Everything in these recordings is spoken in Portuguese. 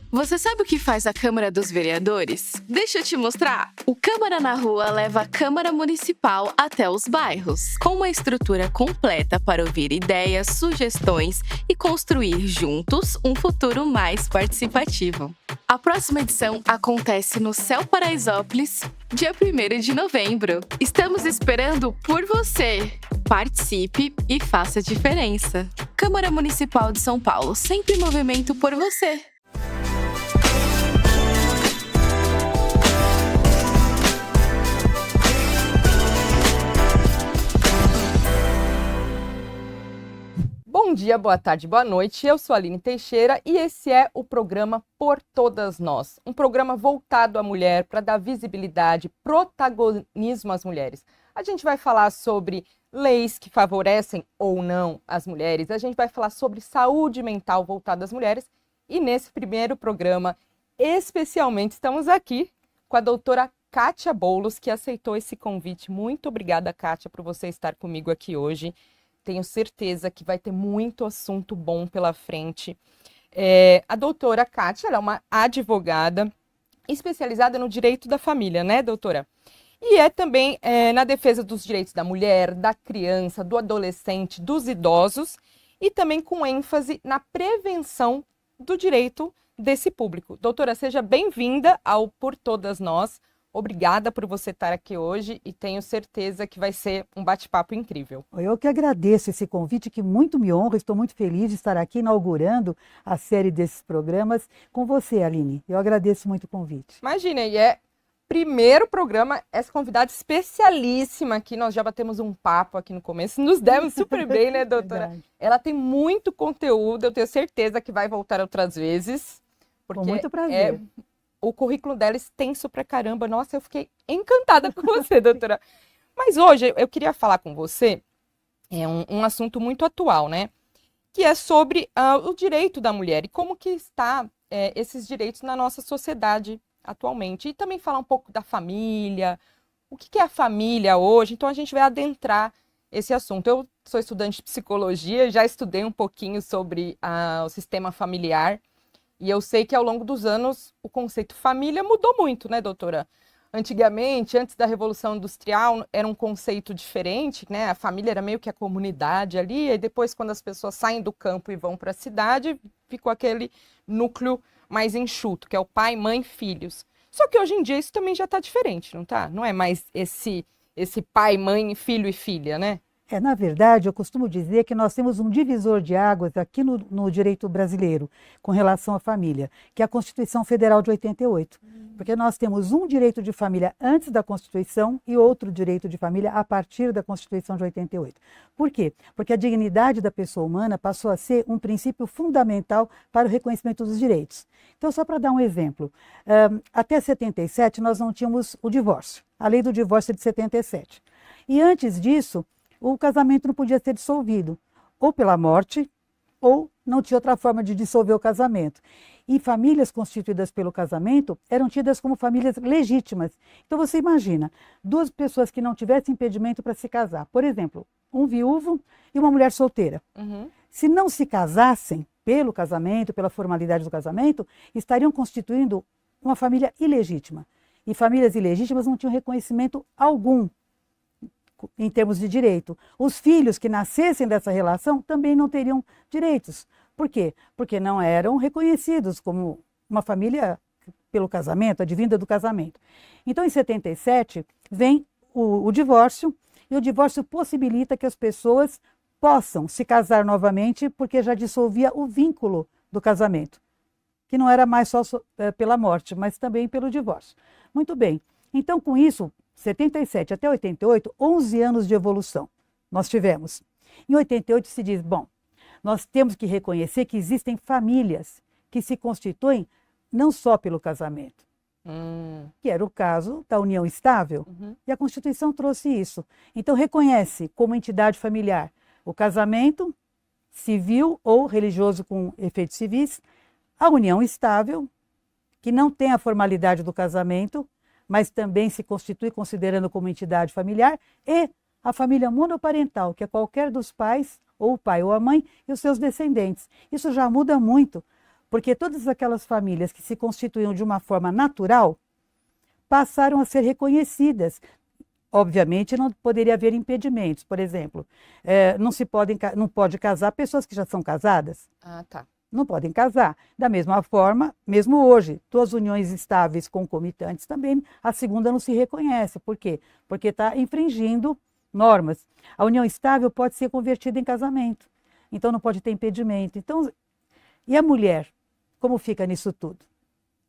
Você sabe o que faz a Câmara dos Vereadores? Deixa eu te mostrar! O Câmara na Rua leva a Câmara Municipal até os bairros, com uma estrutura completa para ouvir ideias, sugestões e construir juntos um futuro mais participativo. A próxima edição acontece no Céu Paraisópolis, dia 1º de novembro. Estamos esperando por você! Participe e faça a diferença. Câmara Municipal de São Paulo, sempre em movimento por você! Bom dia, boa tarde, boa noite. Eu sou a Aline Teixeira e esse é o programa Por Todas Nós. Um programa voltado à mulher para dar visibilidade, protagonismo às mulheres. A gente vai falar sobre leis que favorecem ou não as mulheres. A gente vai falar sobre saúde mental voltada às mulheres. E nesse primeiro programa, especialmente, estamos aqui com a doutora Kátia Boulos, que aceitou esse convite. Muito obrigada, Kátia, por você estar comigo aqui hoje. Tenho certeza que vai ter muito assunto bom pela frente. A doutora Kátia, ela é uma advogada especializada no direito da família, né, doutora? E é também na defesa dos direitos da mulher, da criança, do adolescente, dos idosos e também com ênfase na prevenção do direito desse público. Doutora, seja bem-vinda ao Por Todas Nós. Obrigada por você estar aqui hoje e tenho certeza que vai ser um bate-papo incrível. Eu que agradeço esse convite, que muito me honra. Estou muito feliz de estar aqui inaugurando a série desses programas com você, Aline. Eu agradeço muito o convite. Imagina, e é primeiro programa, essa convidada especialíssima aqui. Nós já batemos um papo aqui no começo, nos demos super bem, né, doutora? Verdade. Ela tem muito conteúdo, eu tenho certeza que vai voltar outras vezes. Porque Com muito prazer. O currículo dela é extenso pra caramba. Nossa, eu fiquei encantada com você, doutora. Mas hoje eu queria falar com você um assunto muito atual, né? Que é sobre o direito da mulher e como que está esses direitos na nossa sociedade atualmente. E também falar um pouco da família, o que é a família hoje. Então a gente vai adentrar esse assunto. Eu sou estudante de psicologia, já estudei um pouquinho sobre o sistema familiar. E eu sei que ao longo dos anos o conceito família mudou muito, né, doutora? Antigamente, antes da Revolução Industrial, era um conceito diferente, né? A família era meio que a comunidade ali, e depois, quando as pessoas saem do campo e vão para a cidade, ficou aquele núcleo mais enxuto, que é o pai, mãe, filhos. Só que hoje em dia isso também já está diferente, não tá? Não é mais esse pai, mãe, filho e filha, né? Na verdade, eu costumo dizer que nós temos um divisor de águas aqui no direito brasileiro com relação à família, que é a Constituição Federal de 88. Porque nós temos um direito de família antes da Constituição e outro direito de família a partir da Constituição de 88. Por quê? Porque a dignidade da pessoa humana passou a ser um princípio fundamental para o reconhecimento dos direitos. Então, só para dar um exemplo, até 77 nós não tínhamos o divórcio. A lei do divórcio é de 77. E antes disso, o casamento não podia ser dissolvido, ou pela morte, ou não tinha outra forma de dissolver o casamento. E famílias constituídas pelo casamento eram tidas como famílias legítimas. Então você imagina, duas pessoas que não tivessem impedimento para se casar, por exemplo, um viúvo e uma mulher solteira. Uhum. Se não se casassem pelo casamento, pela formalidade do casamento, estariam constituindo uma família ilegítima. E famílias ilegítimas não tinham reconhecimento algum em termos de direito. Os filhos que nascessem dessa relação também não teriam direitos. Por quê? Porque não eram reconhecidos como uma família pelo casamento, advinda do casamento. Então, em 77, vem o divórcio, e o divórcio possibilita que as pessoas possam se casar novamente, porque já dissolvia o vínculo do casamento, que não era mais só pela morte, mas também pelo divórcio. Muito bem. Então, com isso, 77 até 88, 11 anos de evolução nós tivemos. Em 88 se diz, bom, nós temos que reconhecer que existem famílias que se constituem não só pelo casamento, que era o caso da união estável, e a Constituição trouxe isso. Então reconhece como entidade familiar o casamento civil ou religioso com efeitos civis, a união estável, que não tem a formalidade do casamento, mas também se constitui considerando como entidade familiar, e a família monoparental, que é qualquer dos pais, ou o pai ou a mãe, e os seus descendentes. Isso já muda muito, Porque todas aquelas famílias que se constituíam de uma forma natural passaram a ser reconhecidas. Obviamente, não poderia haver impedimentos. Por exemplo, não pode casar pessoas que já são casadas. Ah, tá. Não podem casar. Da mesma forma, mesmo hoje, duas uniões estáveis concomitantes também, a segunda não se reconhece. Por quê? Porque está infringindo normas. A união estável pode ser convertida em casamento. Então, não pode ter impedimento. Então, e a mulher? Como fica nisso tudo?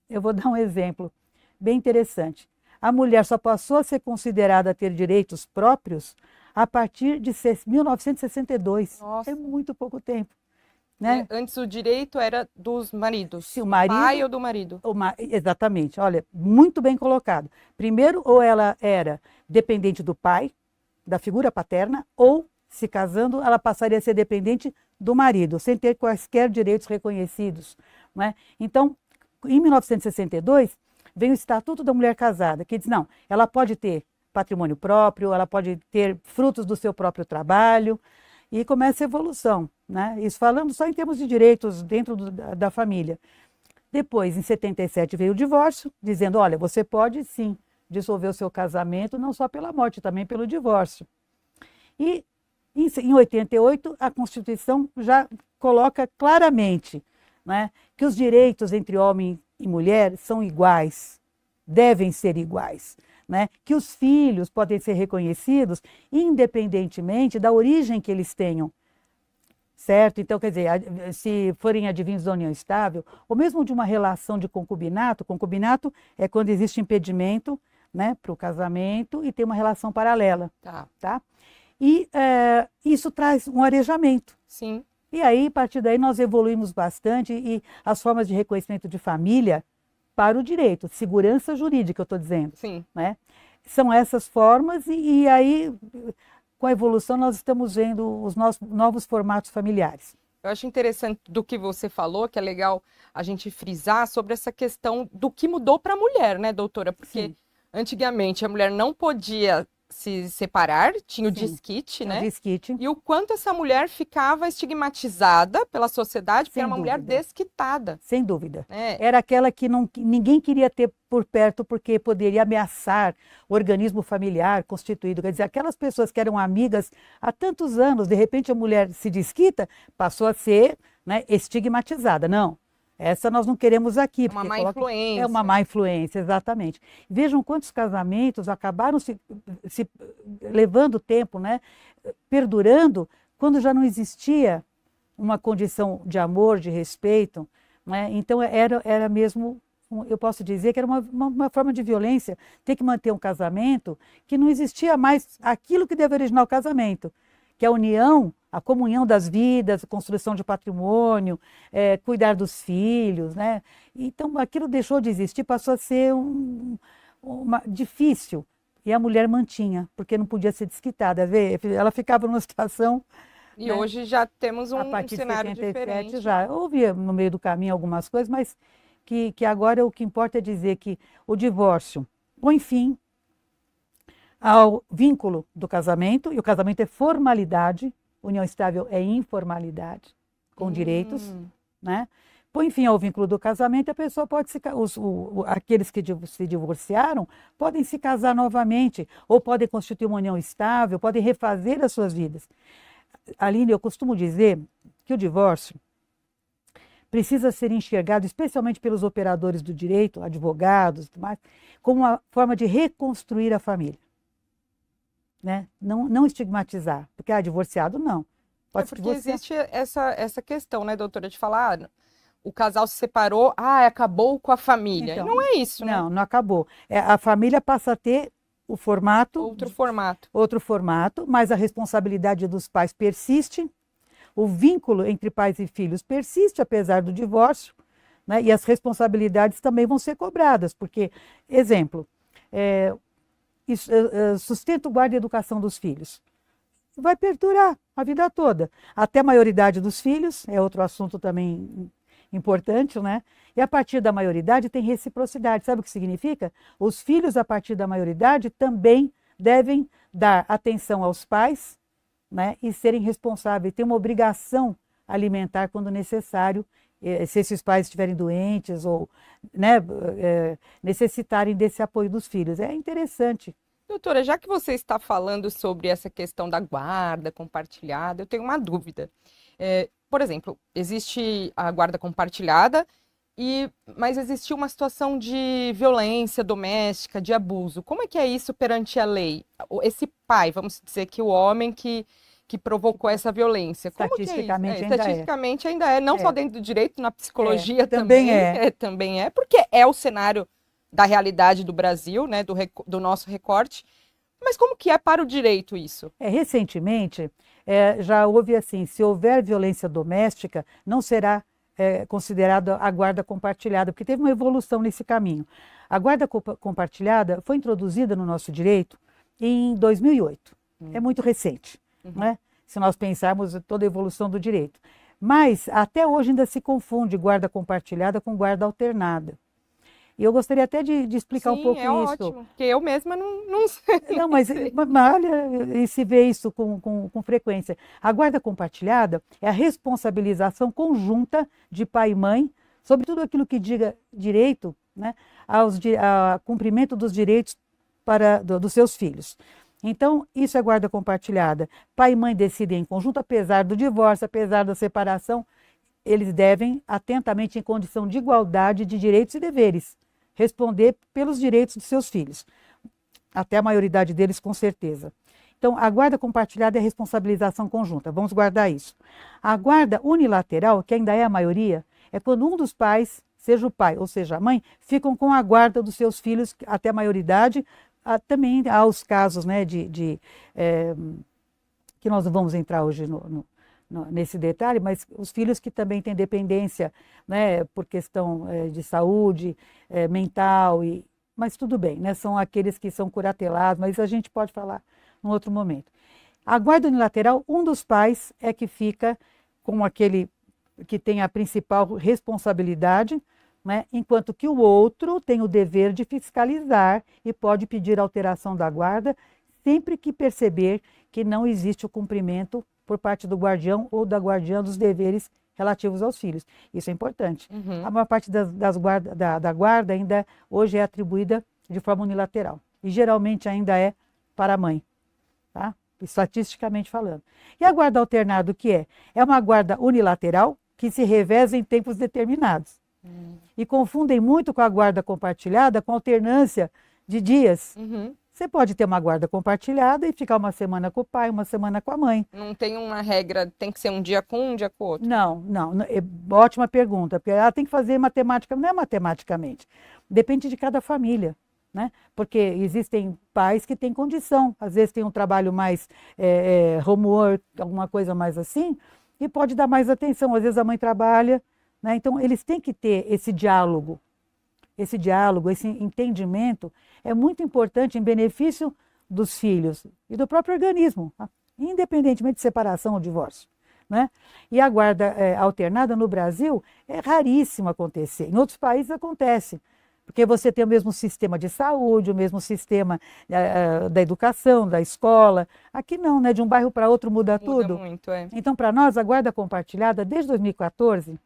Eu vou dar um exemplo bem interessante. A mulher só passou a ser considerada a ter direitos próprios a partir de 1962. Nossa. É muito pouco tempo. Né? Antes o direito era dos maridos. Se o marido, pai ou do marido. Exatamente. Olha, muito bem colocado. Primeiro, ou ela era dependente do pai, da figura paterna, ou, se casando, ela passaria a ser dependente do marido, sem ter quaisquer direitos reconhecidos. Não é? Então, em 1962, vem o Estatuto da Mulher Casada, que diz, não, ela pode ter patrimônio próprio, ela pode ter frutos do seu próprio trabalho, e começa a evolução, né? Isso falando só em termos de direitos dentro da família. Depois, em 77, veio o divórcio, dizendo, olha, você pode sim dissolver o seu casamento, não só pela morte, também pelo divórcio. E em 88, a Constituição já coloca claramente, né, que os direitos entre homem e mulher são iguais, devem ser iguais. Né, que os filhos podem ser reconhecidos independentemente da origem que eles tenham, certo? Então, quer dizer, se forem advindos da união estável, ou mesmo de uma relação de concubinato é quando existe impedimento, né, para o casamento e tem uma relação paralela. Tá? E isso traz um arejamento. Sim. E aí, a partir daí, nós evoluímos bastante e as formas de reconhecimento de família para o direito, segurança jurídica, eu estou dizendo. Sim. Né? São essas formas e aí, com a evolução, nós estamos vendo os novos formatos familiares. Eu acho interessante do que você falou, que é legal a gente frisar sobre essa questão do que mudou para a mulher, né, doutora? Porque antigamente a mulher não podia se separar, tinha o desquite, né? Desquite. E o quanto essa mulher ficava estigmatizada pela sociedade, porque Sem era uma mulher dúvida. desquitada. Sem dúvida. Né? Era aquela que ninguém queria ter por perto porque poderia ameaçar o organismo familiar constituído. Quer dizer, aquelas pessoas que eram amigas há tantos anos, de repente a mulher se desquita, passou a ser, né, estigmatizada. Não. Essa nós não queremos aqui. É uma má influência. É uma má influência, exatamente. Vejam quantos casamentos acabaram se levando tempo, né, perdurando, quando já não existia uma condição de amor, de respeito. Né? Então, era mesmo, eu posso dizer que era uma forma de violência, ter que manter um casamento que não existia mais aquilo que deve originar o casamento, que é a união, a comunhão das vidas, a construção de patrimônio, cuidar dos filhos, né? Então, aquilo deixou de existir, passou a ser difícil. E a mulher mantinha, porque não podia ser desquitada. Ela ficava numa situação... E né? Hoje já temos um a partir cenário de 77, diferente. já houve no meio do caminho algumas coisas, mas que agora o que importa é dizer que o divórcio põe fim ao vínculo do casamento, e o casamento é formalidade, união estável é informalidade, com direitos, né? Põe fim ao vínculo do casamento, a pessoa pode aqueles que se divorciaram podem se casar novamente, ou podem constituir uma união estável, podem refazer as suas vidas. Aline, eu costumo dizer que o divórcio precisa ser enxergado, especialmente pelos operadores do direito, advogados e tudo mais, como uma forma de reconstruir a família. Né? Não estigmatizar, porque divorciado não. Pode porque existe essa questão, né, doutora, de falar, o casal se separou, acabou com a família. Então, e não é isso, né? Não acabou. A família passa a ter o formato... Outro formato, mas a responsabilidade dos pais persiste, o vínculo entre pais e filhos persiste, apesar do divórcio, né? E as responsabilidades também vão ser cobradas, porque, exemplo, sustento, guarda e educação dos filhos. Vai perdurar a vida toda. Até a maioridade dos filhos, é outro assunto também importante, né? E a partir da maioridade tem reciprocidade. Sabe o que significa? Os filhos, a partir da maioridade, também devem dar atenção aos pais, né? E serem responsáveis, ter uma obrigação alimentar quando necessário, se esses pais estiverem doentes ou, né, necessitarem desse apoio dos filhos. É interessante. Doutora, já que você está falando sobre essa questão da guarda compartilhada, eu tenho uma dúvida. Por exemplo, existe a guarda compartilhada, mas existiu uma situação de violência doméstica, de abuso. Como é que é isso perante a lei? Esse pai, vamos dizer que o homem que provocou essa violência. Como que é isso? Estatisticamente ainda é, não só dentro do direito, na psicologia também é. Também é, porque é o cenário da realidade do Brasil, né, do nosso recorte. Mas como que é para o direito isso? Recentemente, já houve assim, se houver violência doméstica, não será considerada a guarda compartilhada, porque teve uma evolução nesse caminho. A guarda compartilhada foi introduzida no nosso direito em 2008. É muito recente, né? Se nós pensarmos toda a evolução do direito. Mas até hoje ainda se confunde guarda compartilhada com guarda alternada. E eu gostaria até de explicar um pouco isso. Sim, é ótimo, porque eu mesma não sei. Não, mas olha, e se vê isso com frequência. A guarda compartilhada é a responsabilização conjunta de pai e mãe sobre tudo aquilo que diga direito, né, ao cumprimento dos direitos dos seus filhos. Então, isso é guarda compartilhada. Pai e mãe decidem em conjunto, apesar do divórcio, apesar da separação, eles devem, atentamente, em condição de igualdade de direitos e deveres, responder pelos direitos dos seus filhos, até a maioridade deles, com certeza. Então, a guarda compartilhada é a responsabilização conjunta, vamos guardar isso. A guarda unilateral, que ainda é a maioria, é quando um dos pais, seja o pai ou seja a mãe, ficam com a guarda dos seus filhos até a maioridade. Também há os casos, né, que nós não vamos entrar hoje nesse detalhe, mas os filhos que também têm dependência, né, por questão de saúde mental, mas tudo bem, né, são aqueles que são curatelados, mas a gente pode falar num outro momento. A guarda unilateral, um dos pais é que fica com aquele que tem a principal responsabilidade, né, enquanto que o outro tem o dever de fiscalizar e pode pedir alteração da guarda sempre que perceber que não existe o cumprimento por parte do guardião ou da guardiã dos deveres relativos aos filhos. Isso é importante. A maior parte da guarda ainda hoje é atribuída de forma unilateral. E geralmente ainda é para a mãe, tá? Estatisticamente falando. E a guarda alternada, o que é? É uma guarda unilateral que se reveza em tempos determinados. E confundem muito com a guarda compartilhada, com alternância de dias. Você pode ter uma guarda compartilhada e ficar uma semana com o pai, uma semana com a mãe. Não tem uma regra, tem que ser um dia com um dia com o outro? Não. Ótima pergunta, porque ela tem que fazer matemática, não é matematicamente. Depende de cada família, né? Porque existem pais que têm condição, às vezes tem um trabalho mais homework, alguma coisa mais assim, e pode dar mais atenção. Às vezes a mãe trabalha, né? Então eles têm que ter esse diálogo, esse entendimento é muito importante em benefício dos filhos e do próprio organismo, independentemente de separação ou divórcio, né? E a guarda alternada no Brasil é raríssimo acontecer. Em outros países acontece, porque você tem o mesmo sistema de saúde, o mesmo sistema da educação, da escola. Aqui não, né? De um bairro para outro muda tudo. Muda muito, Então, para nós, a guarda compartilhada, desde 2014...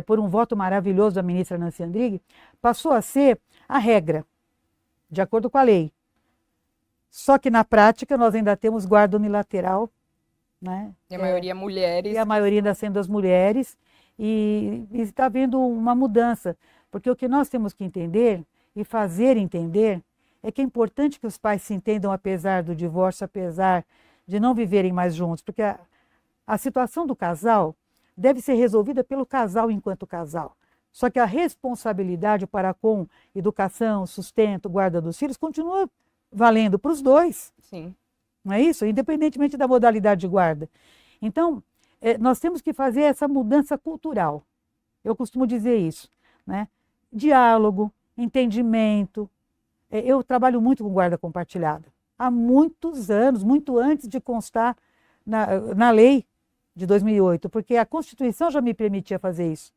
por um voto maravilhoso da ministra Nancy Andrighi, passou a ser a regra, de acordo com a lei. Só que na prática nós ainda temos guarda unilateral, né? E a maioria mulheres. E a maioria ainda sendo as mulheres, e está havendo uma mudança, porque o que nós temos que entender e fazer entender é que é importante que os pais se entendam apesar do divórcio, apesar de não viverem mais juntos, porque a situação do casal deve ser resolvida pelo casal enquanto casal. Só que a responsabilidade para com educação, sustento, guarda dos filhos continua valendo para os dois. Sim. Não é isso? Independentemente da modalidade de guarda. Então, nós temos que fazer essa mudança cultural. Eu costumo dizer isso, né? Diálogo, entendimento. Eu trabalho muito com guarda compartilhada. Há muitos anos, muito antes de constar na lei de 2008, porque a Constituição já me permitia fazer isso.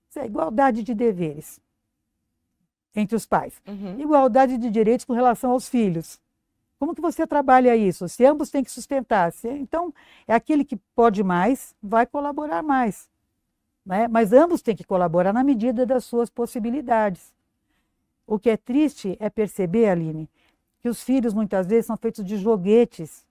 Isso é igualdade de deveres entre os pais. Igualdade de direitos com relação aos filhos. Como que você trabalha isso? Se ambos têm que sustentar. Então, é aquele que pode mais, vai colaborar mais. né? Mas ambos têm que colaborar na medida das suas possibilidades. O que é triste é perceber, Aline, que os filhos muitas vezes são feitos de joguetes.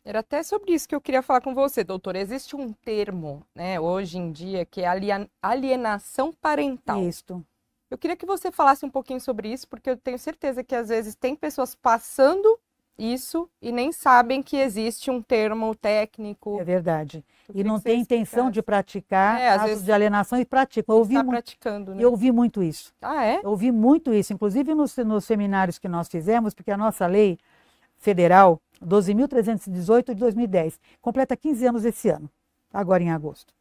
Era até sobre isso que eu queria falar com você, doutora. Existe um termo, né, hoje em dia, que é alienação parental. Isto. Eu queria que você falasse um pouquinho sobre isso, porque eu tenho certeza que às vezes tem pessoas passando isso e nem sabem que existe um termo técnico. É verdade. Eu E queria não que você tem intenção de praticar às atos vezes de alienação e praticam. está praticando, né? Eu ouvi muito isso. Ah, é? Eu ouvi muito isso, inclusive nos seminários que nós fizemos, porque a nossa lei federal, 12.318 de 2010, completa 15 anos esse ano, agora em agosto.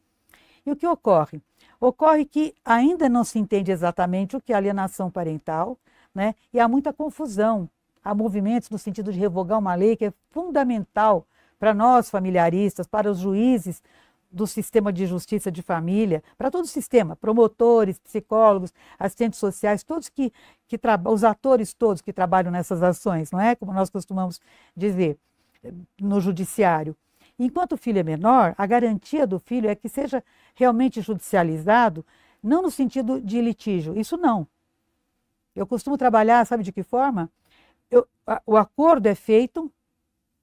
E o que ocorre? Ocorre que ainda não se entende exatamente o que é alienação parental, né? E há muita confusão. Há movimentos no sentido de revogar uma lei que é fundamental para nós familiaristas, para os juízes do sistema de justiça de família, para todo o sistema, promotores, psicólogos, assistentes sociais, todos os atores todos que trabalham nessas ações, não é? Como nós costumamos dizer, no judiciário. Enquanto o filho é menor, a garantia do filho é que seja realmente judicializado, não no sentido de litígio, isso não. Eu costumo trabalhar, sabe de que forma? O acordo é feito,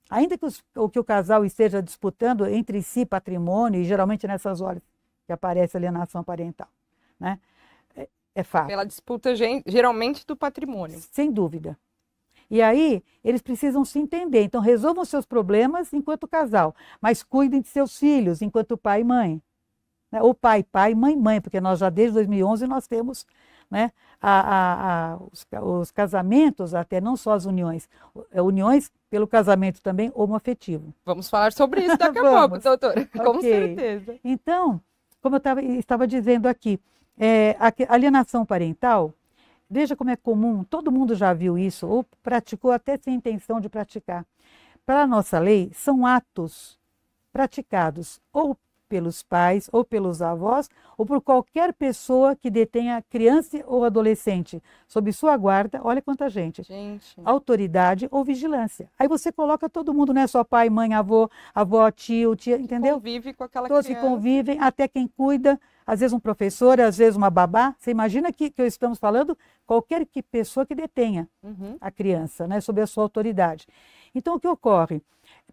ainda que o casal esteja disputando entre si patrimônio, e geralmente nessas horas que aparece alienação parental, né? É fato. Pela disputa geralmente do patrimônio. Sem dúvida. E aí, eles precisam se entender. Então, resolvam seus problemas enquanto casal, mas cuidem de seus filhos enquanto pai e mãe. Né? Ou pai, mãe, mãe, porque nós já desde 2011 nós temos, né, os casamentos, até não só as uniões pelo casamento também homoafetivo. Vamos falar sobre isso daqui a pouco, doutora, com certeza. Então, como eu estava dizendo aqui, a alienação parental, veja como é comum, todo mundo já viu isso, ou praticou até sem intenção de praticar. Para a nossa lei, são atos praticados ou pelos pais, ou pelos avós, ou por qualquer pessoa que detenha criança ou adolescente sob sua guarda, olha quanta gente, autoridade ou vigilância. Aí você coloca todo mundo, não é só pai, mãe, avó, tio, tia, entendeu? Convive com aquela Todos criança. que convivem, até quem cuida, às vezes um professor, às vezes uma babá. Você imagina que estamos falando qualquer pessoa que detenha a criança, né, sob a sua autoridade. Então, o que ocorre?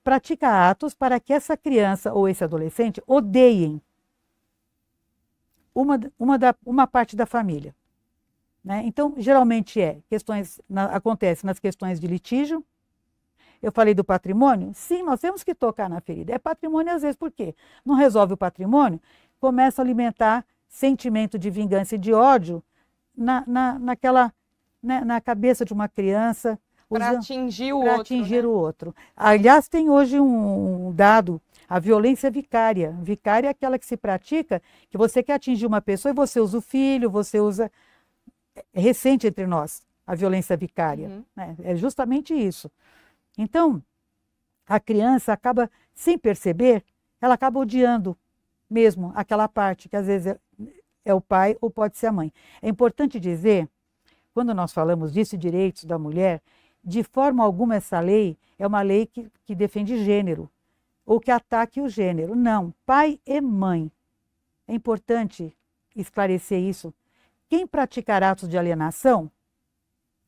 Pratica atos para que essa criança ou esse adolescente odeiem uma parte da família. Né? Então, geralmente acontece nas questões de litígio. Eu falei do patrimônio? Sim, nós temos que tocar na ferida. É patrimônio às vezes, por quê? Não resolve o patrimônio, começa a alimentar sentimento de vingança e de ódio na cabeça de uma criança. Para atingir o outro. Aliás, tem hoje um dado, a violência vicária. Vicária é aquela que se pratica, que você quer atingir uma pessoa e você usa o filho, você usa... É recente entre nós, a violência vicária. Né? É justamente isso. Então, a criança acaba, sem perceber, ela acaba odiando mesmo aquela parte, que às vezes é o pai ou pode ser a mãe. É importante dizer, quando nós falamos disso, direitos da mulher, de forma alguma essa lei é uma lei que defende gênero, ou que ataque o gênero. Não, pai e mãe. É importante esclarecer isso. Quem praticar atos de alienação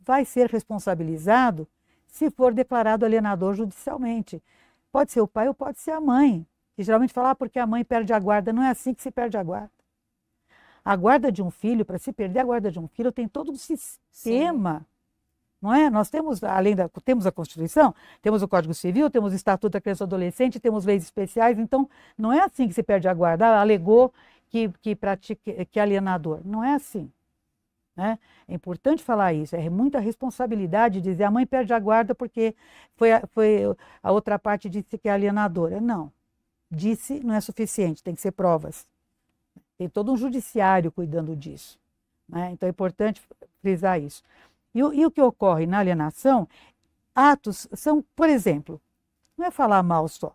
vai ser responsabilizado se for declarado alienador judicialmente. Pode ser o pai ou pode ser a mãe, que geralmente fala porque a mãe perde a guarda. Não é assim que se perde a guarda. A guarda de um filho, para se perder a guarda de um filho, tem todo um sistema. Sim. Não é? Nós temos, temos a Constituição, temos o Código Civil, temos o Estatuto da Criança e do Adolescente, temos leis especiais, então não é assim que se perde a guarda. Alegou que é alienador. Não é assim. Né? É importante falar isso, é muita responsabilidade dizer a mãe perde a guarda porque foi a outra parte disse que é alienadora. Não, disse não é suficiente, tem que ser provas. Tem todo um judiciário cuidando disso. Né? Então é importante frisar isso. E o que ocorre na alienação, atos são, por exemplo, não é falar mal só,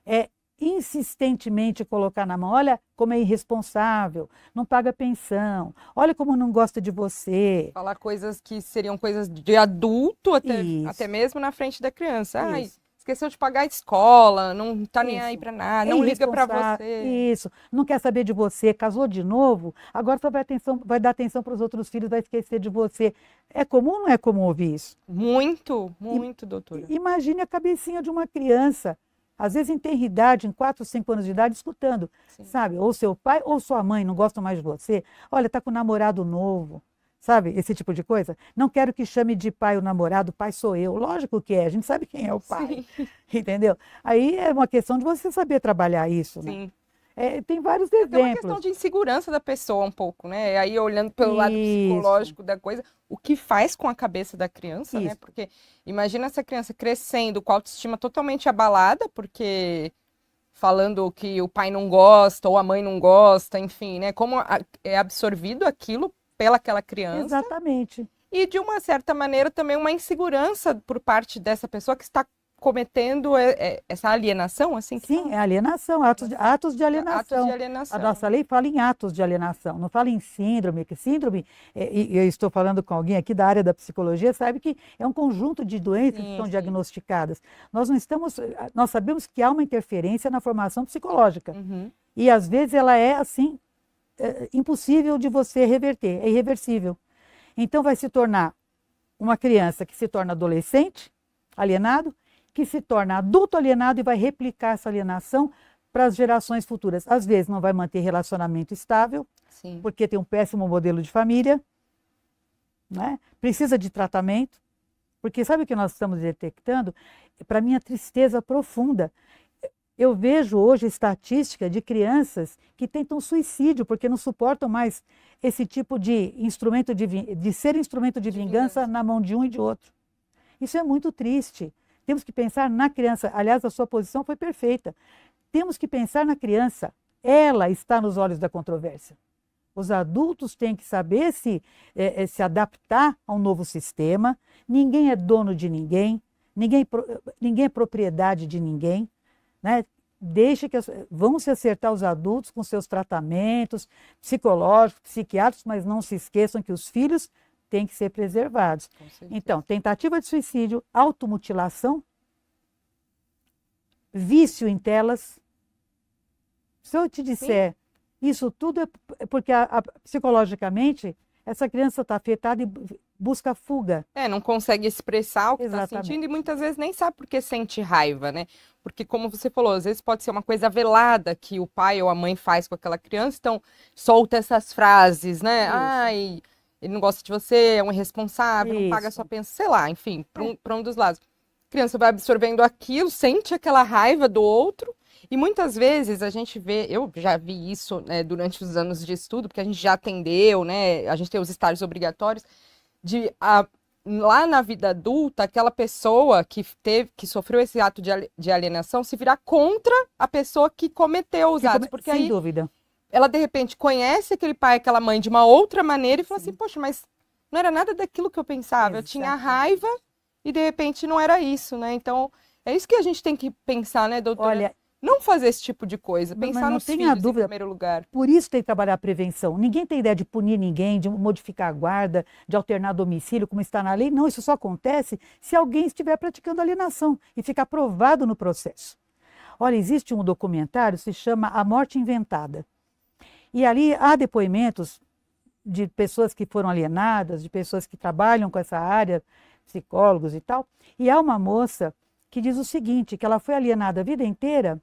é insistentemente colocar na mão, olha como é irresponsável, não paga pensão, olha como não gosta de você. Falar coisas que seriam coisas de adulto, até mesmo na frente da criança. Ai, esqueceu de pagar a escola, não tá nem Isso. aí pra nada, É não liga pra irresponsável. você. Isso. Não quer saber de você, casou de novo, agora só vai dar atenção para os outros filhos, vai esquecer de você. É comum ou não é comum ouvir isso? Muito, muito, doutora. Imagine a cabecinha de uma criança, às vezes em tenridade, em 4, 5 anos de idade, escutando, Sim. sabe? Ou seu pai ou sua mãe não gostam mais de você. Olha, tá com um namorado novo, sabe? Esse tipo de coisa. Não quero que chame de pai o namorado, pai sou eu. Lógico que é, a gente sabe quem é o pai, Sim. entendeu? Aí é uma questão de você saber trabalhar isso, né? Sim. Tem vários Tem uma questão exemplos. de insegurança da pessoa um pouco, né? Aí olhando pelo lado psicológico da coisa, o que faz com a cabeça da criança, né? Isso. Porque imagina essa criança crescendo com a autoestima totalmente abalada, porque falando que o pai não gosta ou a mãe não gosta, enfim, né? Como é absorvido aquilo pelaquela criança. Exatamente. E de uma certa maneira também uma insegurança por parte dessa pessoa que está cometendo essa alienação, assim que Sim, fala? é alienação, atos de Atos alienação. de A alienação. nossa lei fala em atos de alienação, não fala em síndrome, que síndrome, e eu estou falando com alguém aqui da área da psicologia, sabe que é um conjunto de doenças que são Sim. diagnosticadas. Nós sabemos que há uma interferência na formação psicológica, Uhum. e às vezes ela é assim, impossível de você reverter, é irreversível. Então vai se tornar uma criança que se torna adolescente, alienado, que se torna adulto alienado e vai replicar essa alienação para as gerações futuras. Às vezes não vai manter relacionamento estável, Sim. porque tem um péssimo modelo de família, né? Precisa de tratamento, porque sabe o que nós estamos detectando? Para minha tristeza profunda, eu vejo hoje estatística de crianças que tentam suicídio porque não suportam mais esse tipo de instrumento de ser instrumento de vingança na mão de um e de outro. Isso é muito triste. Temos que pensar na criança. Aliás, a sua posição foi perfeita. Temos que pensar na criança. Ela está nos olhos da controvérsia. Os adultos têm que saber se adaptar a um novo sistema. Ninguém é dono de ninguém. Ninguém é propriedade de ninguém, né? Deixe que vão se acertar os adultos com seus tratamentos psicológicos, psiquiátricos, mas não se esqueçam que os filhos têm que ser preservados. Então, tentativa de suicídio, automutilação, vício em telas. Se eu te disser, sim, isso tudo é porque psicologicamente essa criança está afetada e busca fuga. Não consegue expressar o que está Exatamente. sentindo e muitas vezes nem sabe por que sente raiva, né? Porque, como você falou, às vezes pode ser uma coisa velada que o pai ou a mãe faz com aquela criança, então solta essas frases, né? Isso. Ai, ele não gosta de você, é um irresponsável, não paga Isso. sua pensão, sei lá, enfim, para um dos lados. A criança vai absorvendo aquilo, sente aquela raiva do outro, e muitas vezes a gente vê, eu já vi isso, né, durante os anos de estudo, porque a gente já atendeu, né? A gente tem os estágios obrigatórios, lá na vida adulta, aquela pessoa que sofreu esse ato de alienação se virar contra a pessoa que cometeu os atos, porque sem aí dúvida. ela de repente conhece aquele pai, aquela mãe de uma outra maneira e fala assim, poxa, mas não era nada daquilo que eu pensava, eu tinha raiva e de repente não era isso, né? Então, é isso que a gente tem que pensar, né, doutora? Olha, não fazer esse tipo de coisa, pensar nos filhos em primeiro lugar. Por isso tem que trabalhar a prevenção. Ninguém tem ideia de punir ninguém, de modificar a guarda, de alternar domicílio, como está na lei. Não, isso só acontece se alguém estiver praticando alienação e ficar provado no processo. Olha, existe um documentário, se chama A Morte Inventada. E ali há depoimentos de pessoas que foram alienadas, de pessoas que trabalham com essa área, psicólogos e tal. E há uma moça que diz o seguinte, que ela foi alienada a vida inteira.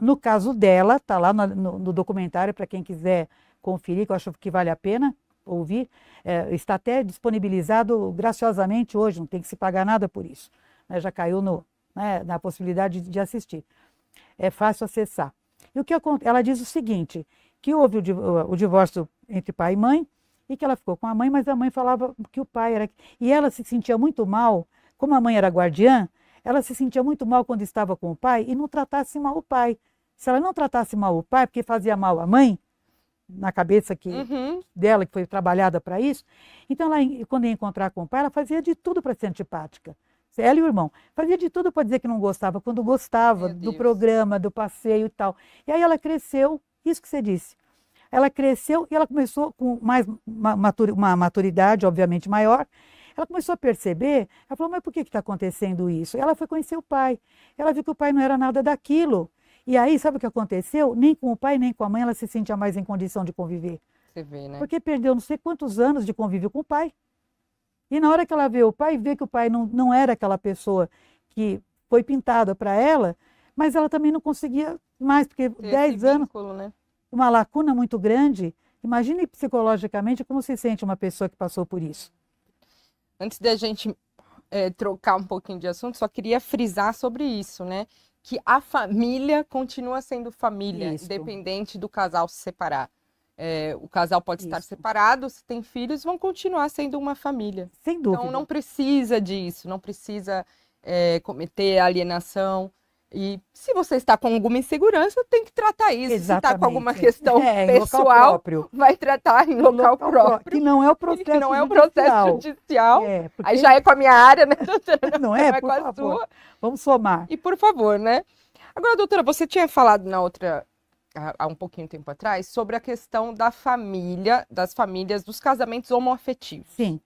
No caso dela, está lá no documentário, para quem quiser conferir, que eu acho que vale a pena ouvir, está até disponibilizado graciosamente hoje, não tem que se pagar nada por isso, né, já caiu na possibilidade de assistir. É fácil acessar. E o que acontece? Ela diz o seguinte, que houve o divórcio entre pai e mãe, e que ela ficou com a mãe, mas a mãe falava que o pai era... E ela se sentia muito mal, como a mãe era guardiã, ela se sentia muito mal quando estava com o pai e não tratasse mal o pai. Se ela não tratasse mal o pai, porque fazia mal a mãe, na cabeça dela, que foi trabalhada para isso, então ela, quando ia encontrar com o pai, ela fazia de tudo para ser antipática. Ela e o irmão. Fazia de tudo para dizer que não gostava, quando gostava do programa, do passeio e tal. E aí ela cresceu, isso que você disse. Ela cresceu e ela começou com uma maturidade, obviamente, maior. Ela começou a perceber, ela falou, mas por que está acontecendo isso? Ela foi conhecer o pai, ela viu que o pai não era nada daquilo. E aí, sabe o que aconteceu? Nem com o pai, nem com a mãe ela se sentia mais em condição de conviver. Você vê, né? Porque perdeu não sei quantos anos de convívio com o pai. E na hora que ela vê o pai, vê que o pai não era aquela pessoa que foi pintada para ela, mas ela também não conseguia mais, porque 10 anos, vínculo, né? uma lacuna muito grande. Imagine psicologicamente como se sente uma pessoa que passou por isso. Antes da gente trocar um pouquinho de assunto, só queria frisar sobre isso, né? Que a família continua sendo família, Isso. independente do casal se separar. O casal pode estar Isso. separado, se tem filhos, vão continuar sendo uma família. Sem dúvida. Então não precisa disso, não precisa cometer alienação. E se você está com alguma insegurança, tem que tratar isso. Exatamente. Se está com alguma questão em pessoal, local próprio. vai tratar em local próprio. Que não é o processo Que não é o processo judicial. Porque... Aí já é com a minha área, né, doutora? Não é, com por a favor. sua. Vamos somar. E por favor, né? Agora, doutora, você tinha falado na outra, há um pouquinho de tempo atrás, sobre a questão da família, das famílias, dos casamentos homoafetivos. Sim.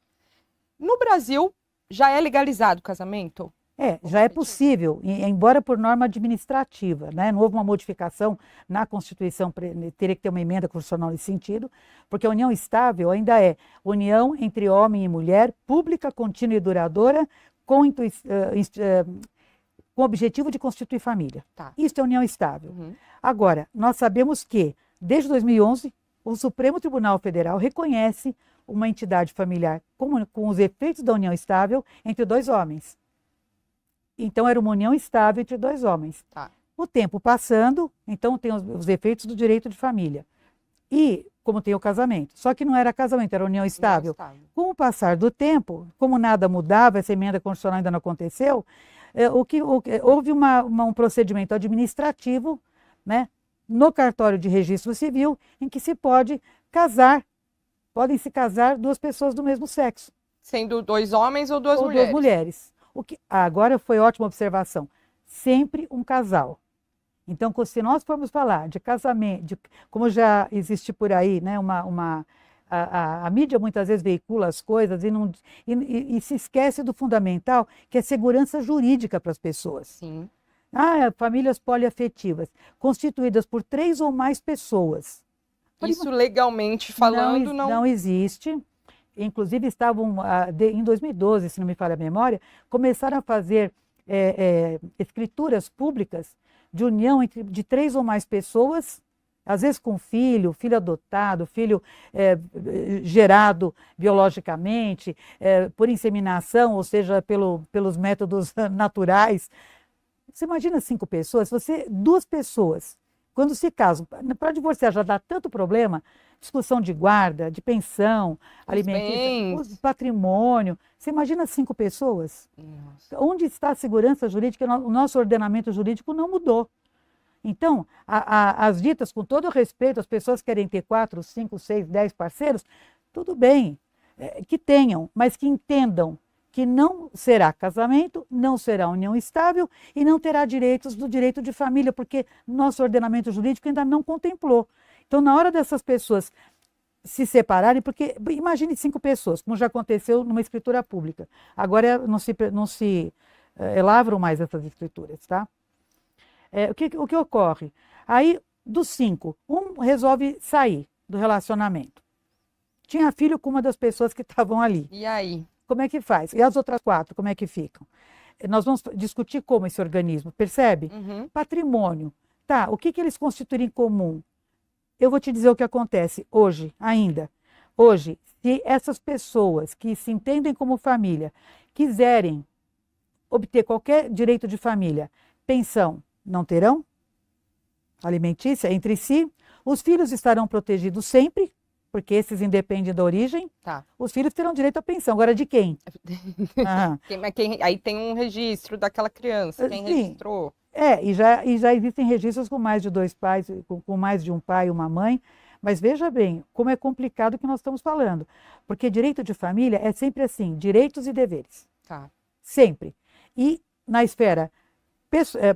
No Brasil, já é legalizado o casamento? Já é possível, embora por norma administrativa, né? Não houve uma modificação na Constituição, teria que ter uma emenda constitucional nesse sentido, porque a união estável ainda é união entre homem e mulher, pública, contínua e duradoura, com o objetivo de constituir família. Tá. Isso é união estável. Uhum. Agora, nós sabemos que, desde 2011, o Supremo Tribunal Federal reconhece uma entidade familiar com os efeitos da união estável entre dois homens. Então, era uma união estável entre dois homens. Tá. O tempo passando, então tem os efeitos do direito de família. E, como tem o casamento. Só que não era casamento, era união estável. Com o passar do tempo, como nada mudava, essa emenda constitucional ainda não aconteceu, houve um procedimento administrativo, né, no cartório de registro civil, em que se pode casar, podem se casar duas pessoas do mesmo sexo. Sendo dois homens ou duas mulheres? Duas mulheres. Agora foi ótima observação. Sempre um casal. Então, se nós formos falar de casamento, como já existe por aí, né, a mídia muitas vezes veicula as coisas e se esquece do fundamental, que é segurança jurídica para as pessoas. Sim. Famílias poliafetivas, constituídas por 3 ou mais pessoas. Isso legalmente falando não existe. Inclusive estavam, em 2012, se não me falha a memória, começaram a fazer escrituras públicas de união de 3 ou mais pessoas, às vezes com filho adotado, filho gerado biologicamente, por inseminação, ou seja, pelos métodos naturais. Você imagina 5 pessoas, 2 pessoas, quando se casam, para divorciar já dá tanto problema, discussão de guarda, de pensão, alimentícia, patrimônio. Você imagina 5 pessoas? Nossa. Onde está a segurança jurídica? O nosso ordenamento jurídico não mudou. Então, as ditas, com todo respeito, as pessoas querem ter 4, 5, 6, 10 parceiros, tudo bem, que tenham, mas que entendam que não será casamento, não será união estável e não terá direitos do direito de família, porque nosso ordenamento jurídico ainda não contemplou. Então, na hora dessas pessoas se separarem, porque imagine 5 pessoas, como já aconteceu numa escritura pública. Agora não se lavram mais essas escrituras, tá? O que ocorre? Aí, dos 5, um resolve sair do relacionamento. Tinha filho com uma das pessoas que estavam ali. E aí? Como é que faz? E as outras 4, como é que ficam? Nós vamos discutir como esse organismo, percebe? Uhum. Patrimônio. Tá, o que eles constituem em comum? Eu vou te dizer o que acontece hoje, ainda. Hoje, se essas pessoas que se entendem como família quiserem obter qualquer direito de família, pensão, não terão? Alimentícia entre si. Os filhos estarão protegidos sempre, porque esses independem da origem. Tá. Os filhos terão direito à pensão. Agora, de quem? Aí tem um registro daquela criança, quem registrou. E já existem registros com mais de 2 pais, com mais de um pai e uma mãe. Mas veja bem, como é complicado o que nós estamos falando. Porque direito de família é sempre assim, direitos e deveres. Tá. Sempre. E na esfera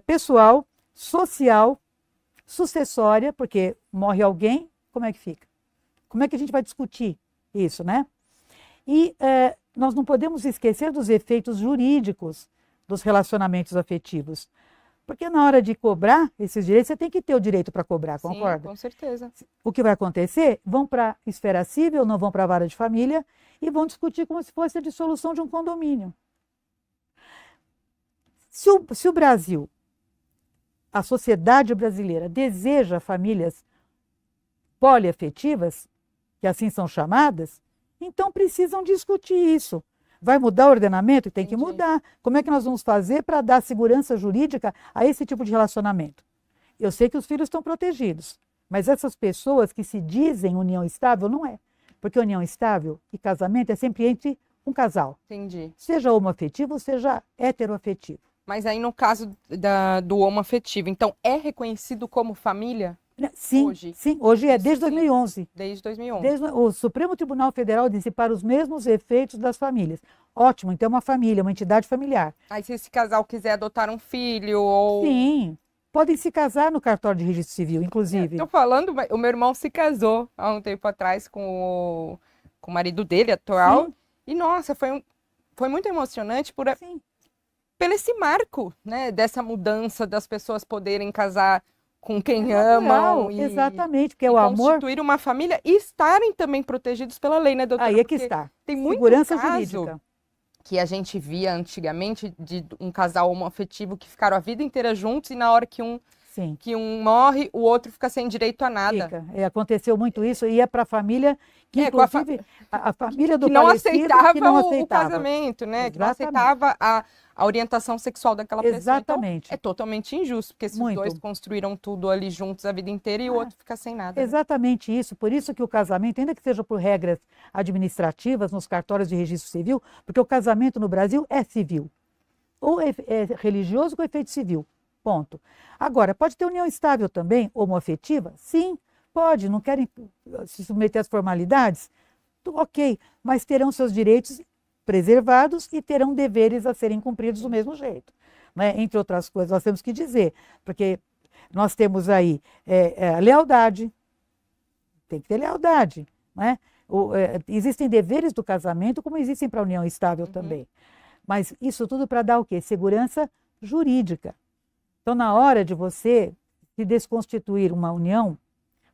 pessoal, social, sucessória, porque morre alguém, como é que fica? Como é que a gente vai discutir isso, né? E nós não podemos esquecer dos efeitos jurídicos dos relacionamentos afetivos. Porque na hora de cobrar esses direitos, você tem que ter o direito para cobrar, concorda? Sim, com certeza. O que vai acontecer? Vão para a esfera civil, não vão para a vara de família e vão discutir como se fosse a dissolução de um condomínio. Se o Brasil, a sociedade brasileira, deseja famílias poliafetivas, que assim são chamadas, então precisam discutir isso. Vai mudar o ordenamento? Tem que mudar. Como é que nós vamos fazer para dar segurança jurídica a esse tipo de relacionamento? Eu sei que os filhos estão protegidos, mas essas pessoas que se dizem união estável, não é. Porque união estável e casamento é sempre entre um casal. Entendi. Seja homoafetivo, seja heteroafetivo. Mas aí no caso do homoafetivo, então é reconhecido como família? Sim, Hoje? Sim, hoje é desde 2011. Desde 2011. O Supremo Tribunal Federal disse para os mesmos efeitos das famílias. Ótimo, então é uma família, uma entidade familiar. Aí se esse casal quiser adotar um filho ou... Sim, podem se casar no cartório de registro civil, inclusive. Estou falando, o meu irmão se casou há um tempo atrás com o marido dele atual. Sim. E nossa, foi muito emocionante Sim. pelo esse marco, né, dessa mudança das pessoas poderem casar com quem Natural, amam. Exatamente, porque o amor... constituir uma família e estarem também protegidos pela lei, né, doutora? Aí é que Porque está. tem muito Segurança caso jurídica. que a gente via antigamente de um casal homoafetivo que ficaram a vida inteira juntos e na hora que um morre, o outro fica sem direito a nada. Fica. Aconteceu muito isso, ia para a família que, inclusive, a família do que não falecido, aceitava, que não aceitava o casamento, né? Exatamente. Que não aceitava a orientação sexual daquela pessoa. Exatamente. Então, é totalmente injusto, porque se Muito. os dois construíram tudo ali juntos a vida inteira e o outro fica sem nada. Exatamente isso. Por isso que o casamento, ainda que seja por regras administrativas nos cartórios de registro civil, porque o casamento no Brasil é civil. Ou é religioso com efeito civil. Ponto. Agora, pode ter união estável também, homoafetiva? Sim, pode. Não querem se submeter às formalidades? Ok, mas terão seus direitos preservados e terão deveres a serem cumpridos do mesmo jeito. Né? Entre outras coisas, nós temos que dizer, porque nós temos aí lealdade, tem que ter lealdade. Né? Existem deveres do casamento, como existem para a união estável também. Mas isso tudo para dar o quê? Segurança jurídica. Então, na hora de você se desconstituir uma união,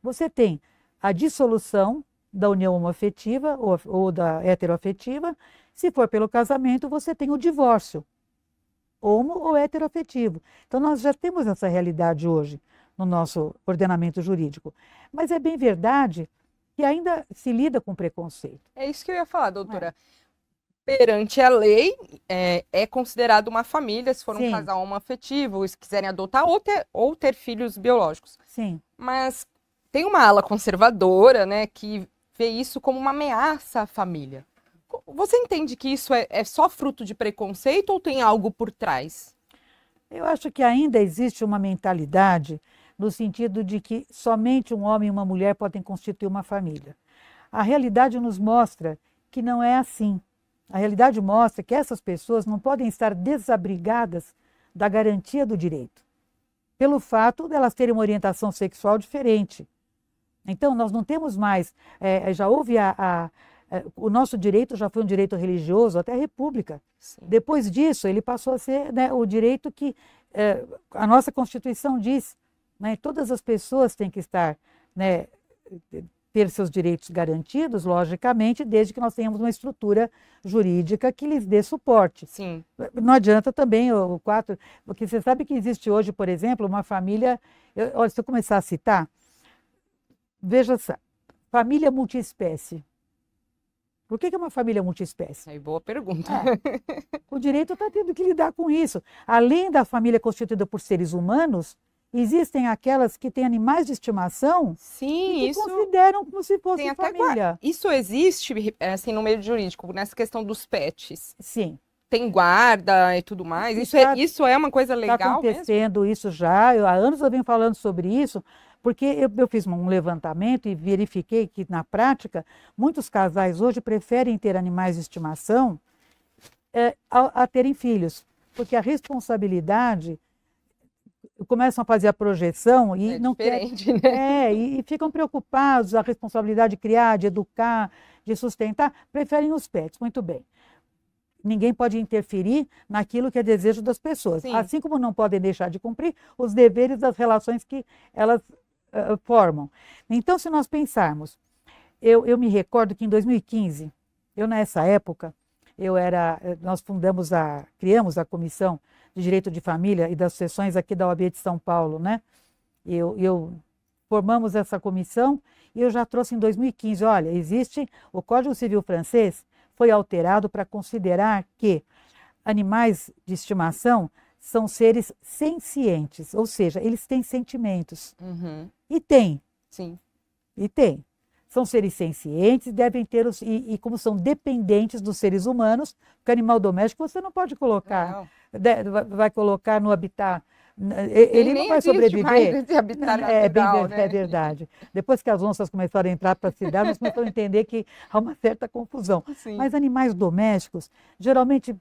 você tem a dissolução da união homoafetiva ou da heteroafetiva. Se for pelo casamento, você tem o divórcio, homo ou heteroafetivo. Então, nós já temos essa realidade hoje no nosso ordenamento jurídico. Mas é bem verdade que ainda se lida com preconceito. É isso que eu ia falar, doutora. Perante a lei, é considerado uma família, se for um casal homoafetivo, se quiserem adotar ou ter filhos biológicos. Sim. Mas tem uma ala conservadora, né, que vê isso como uma ameaça à família. Você entende que isso é só fruto de preconceito ou tem algo por trás? Eu acho que ainda existe uma mentalidade no sentido de que somente um homem e uma mulher podem constituir uma família. A realidade nos mostra que não é assim. A realidade mostra que essas pessoas não podem estar desabrigadas da garantia do direito, pelo fato de elas terem uma orientação sexual diferente. Então, nós não temos mais, já houve o nosso direito já foi um direito religioso até a República. Sim. Depois disso, ele passou a ser, né, o direito que a nossa Constituição diz. Né, todas as pessoas têm que estar, né, ter seus direitos garantidos, logicamente, desde que nós tenhamos uma estrutura jurídica que lhes dê suporte. Sim. Não adianta também porque você sabe que existe hoje, por exemplo, uma família, olha, se eu começar a citar, veja só, família multiespécie. Por que é uma família multiespécie? Aí, boa pergunta. O direito está tendo que lidar com isso. Além da família constituída por seres humanos, existem aquelas que têm animais de estimação. Sim, e que isso consideram como se fosse família. Isso existe assim, no meio jurídico, nessa questão dos pets. Sim. Tem guarda e tudo mais. Isso é uma coisa legal mesmo? Está acontecendo isso já. Há anos eu venho falando sobre isso, porque eu fiz um levantamento e verifiquei que, na prática, muitos casais hoje preferem ter animais de estimação a terem filhos, porque a responsabilidade... começam a fazer a projeção e não querem, né? E ficam preocupados, a responsabilidade de criar, de educar, de sustentar, preferem os pets, muito bem. ninguém pode interferir naquilo que é desejo das pessoas. Sim. Assim como não podem deixar de cumprir os deveres das relações que elas formam. Então, se nós pensarmos, eu me recordo que em 2015, nessa época, nós criamos a Comissão de Direito de Família e das Sucessões aqui da OAB de São Paulo, né? Formamos essa comissão e eu já trouxe em 2015, olha, o Código Civil francês foi alterado para considerar que animais de estimação são seres sencientes, ou seja, eles têm sentimentos. Uhum. E tem. Sim. E tem. São seres sencientes, devem ter e como são dependentes dos seres humanos, porque animal doméstico você não pode colocar, vai colocar no habitat. Ele não vai sobreviver. Esse habitat natural, né? É verdade. Depois que as onças começaram a entrar para a cidade, nós começamos a entender que há uma certa confusão. Sim. Mas animais domésticos, geralmente,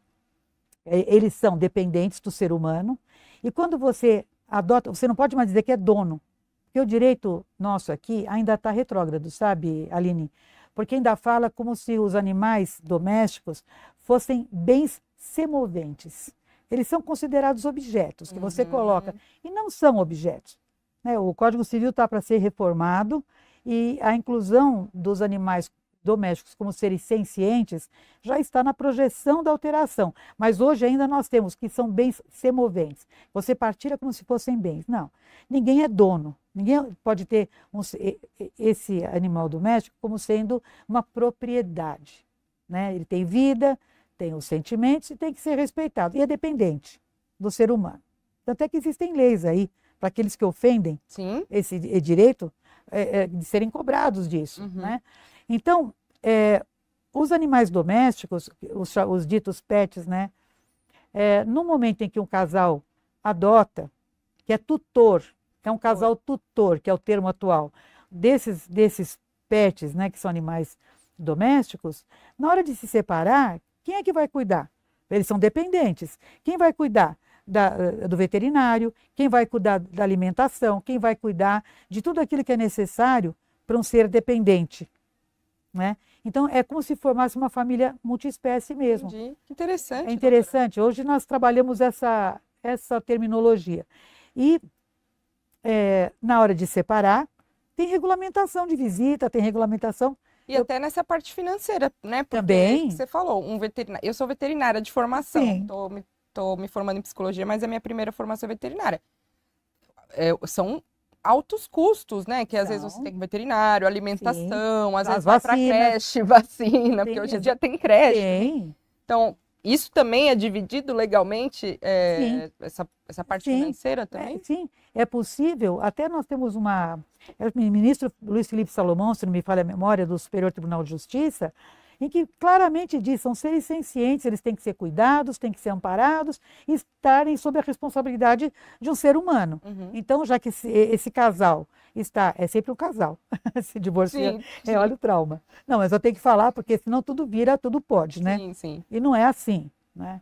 eles são dependentes do ser humano. E quando você adota, você não pode mais dizer que é dono. Porque o direito nosso aqui ainda está retrógrado, sabe, Aline? Porque ainda fala como se os animais domésticos fossem bens semoventes. Eles são considerados objetos que você coloca, e não são objetos, né? O Código Civil está para ser reformado e a inclusão dos animais domésticos como seres sencientes já está na projeção da alteração. Mas hoje ainda nós temos que são bens semoventes. Você partilha como se fossem bens. Não, ninguém é dono. Ninguém pode ter esse animal doméstico como sendo uma propriedade, né? Ele tem vida, tem os sentimentos e tem que ser respeitado. E é dependente do ser humano. Tanto é que existem leis aí para aqueles que ofendem esse direito de serem cobrados disso. Né? Então, os animais domésticos, os ditos pets, né? No momento em que um casal adota, que é tutor, é um casal tutor, que é o termo atual, desses pets, né, que são animais domésticos, na hora de se separar, quem é que vai cuidar? Eles são dependentes. Quem vai cuidar do veterinário? Quem vai cuidar da alimentação? Quem vai cuidar de tudo aquilo que é necessário para um ser dependente? Né? Então, é como se formasse uma família multiespécie mesmo. Entendi. Que interessante. É interessante. Doutora. Hoje nós trabalhamos essa terminologia. E, na hora de separar, tem regulamentação de visita, tem regulamentação... E até nessa parte financeira, né? Porque também. Você falou, eu sou veterinária de formação, estou me formando em psicologia, mas a minha primeira formação é veterinária. São altos custos, né? Que às vezes você tem veterinário, alimentação, às vezes vai para creche, vacina, porque hoje em dia tem creche. Tem. Então, isso também é dividido legalmente, essa parte financeira também? Sim, é possível. Até nós temos o ministro Luiz Felipe Salomão, se não me falha a memória, do Superior Tribunal de Justiça, em que claramente diz, são seres sencientes, eles têm que ser cuidados, têm que ser amparados e estarem sob a responsabilidade de um ser humano. Então, já que esse casal é sempre um casal, se divorcia, olha o trauma. Não, mas eu tenho que falar, porque senão tudo pode, né? Sim. E não é assim, né?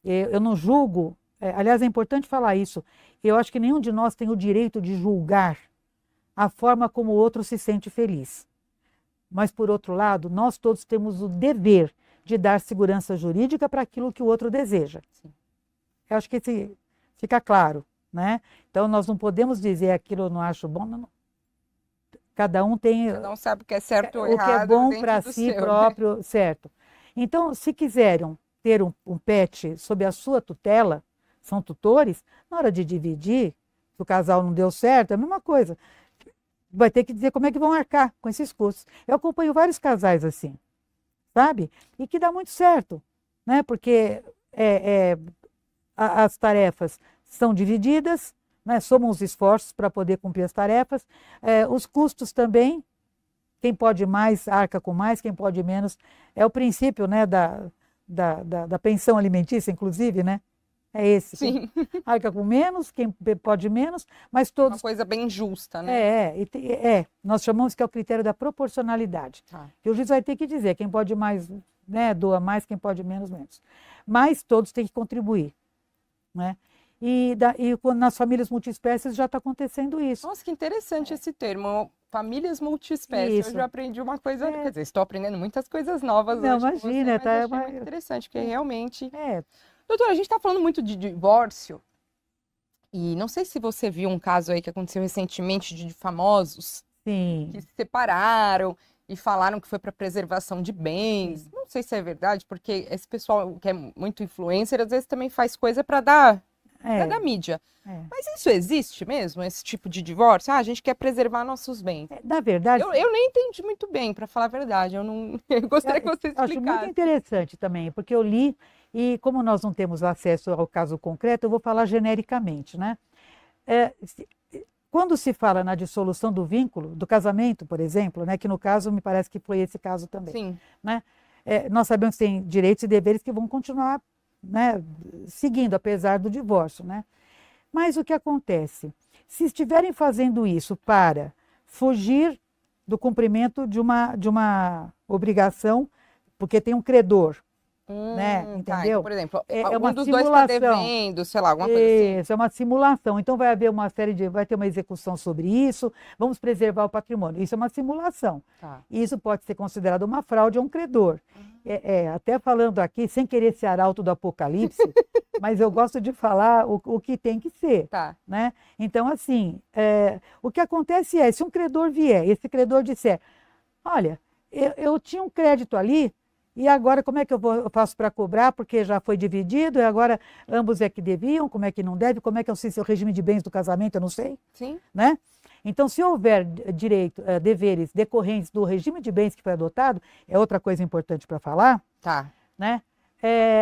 Eu não julgo, aliás, é importante falar isso, eu acho que nenhum de nós tem o direito de julgar a forma como o outro se sente feliz. Mas, por outro lado, nós todos temos o dever de dar segurança jurídica para aquilo que o outro deseja. Sim. Eu acho que fica claro, né? Então, nós não podemos dizer aquilo eu não acho bom. Não. Cada um tem... Cada um sabe o que é certo ou errado. O que é bom para si próprio, certo. Então, se quiserem ter um pet sob a sua tutela, são tutores, na hora de dividir, se o casal não deu certo, é a mesma coisa. Vai ter que dizer como é que vão arcar com esses custos. Eu acompanho vários casais assim, sabe? E que dá muito certo, né? Porque as tarefas são divididas, né? Somam os esforços para poder cumprir as tarefas. Os custos também, quem pode mais arca com mais, quem pode menos. É o princípio, né, da pensão alimentícia, inclusive, né? É esse. Sim. Arca com menos, quem pode menos, mas todos... Uma coisa bem justa, né? Nós chamamos que é o critério da proporcionalidade. Que o juiz vai ter que dizer, quem pode mais, né, doa mais, quem pode menos, menos. Mas todos têm que contribuir, né? E nas famílias multiespécies já está acontecendo isso. Nossa, que interessante esse termo. famílias multiespécies. Isso. Eu já aprendi uma coisa, quer dizer, estou aprendendo muitas coisas novas Não, hoje com você, imagina, mas tá, achei muito interessante, porque realmente... É, Doutora, a gente está falando muito de divórcio, e não sei se você viu um caso aí que aconteceu recentemente de famosos sim. que se separaram e falaram que foi para preservação de bens. Não sei se é verdade, porque esse pessoal que é muito influencer, às vezes também faz coisa para dar mídia. É. Mas isso existe mesmo, esse tipo de divórcio? Ah, a gente quer preservar nossos bens. Na verdade, Eu nem entendi muito bem, para falar a verdade. Eu não eu gostaria que você acho muito explicasse. interessante também, porque eu li e como nós não temos acesso ao caso concreto, eu vou falar genericamente, né? Quando se fala na dissolução do vínculo, do casamento, por exemplo, né, que no caso me parece que foi esse caso também, Sim. né? Nós sabemos que tem direitos e deveres que vão continuar, né, seguindo, apesar do divórcio, né? Mas o que acontece? Se estiverem fazendo isso para fugir do cumprimento de uma obrigação, porque tem um credor, né? Tá. Entendeu? Então, por exemplo, uma um dos dois está simulação. devendo, sei lá, alguma coisa assim. Isso, é uma simulação. Então vai haver vai ter uma execução sobre isso, vamos preservar o patrimônio. Isso é uma simulação. Tá. Isso pode ser considerado uma fraude a um credor. Até falando aqui, sem querer ser arauto do apocalipse, mas eu gosto de falar o que tem que ser. Tá. Né? Então, assim, o que acontece se um credor vier, esse credor disser, olha, eu tinha um crédito ali, e agora como é que eu faço para cobrar, porque já foi dividido, e agora ambos é que deviam, como é que não deve, como é que é o regime de bens do casamento, eu não sei. Sim. Né? Então, se houver deveres decorrentes do regime de bens que foi adotado, é outra coisa importante para falar, Tá. né?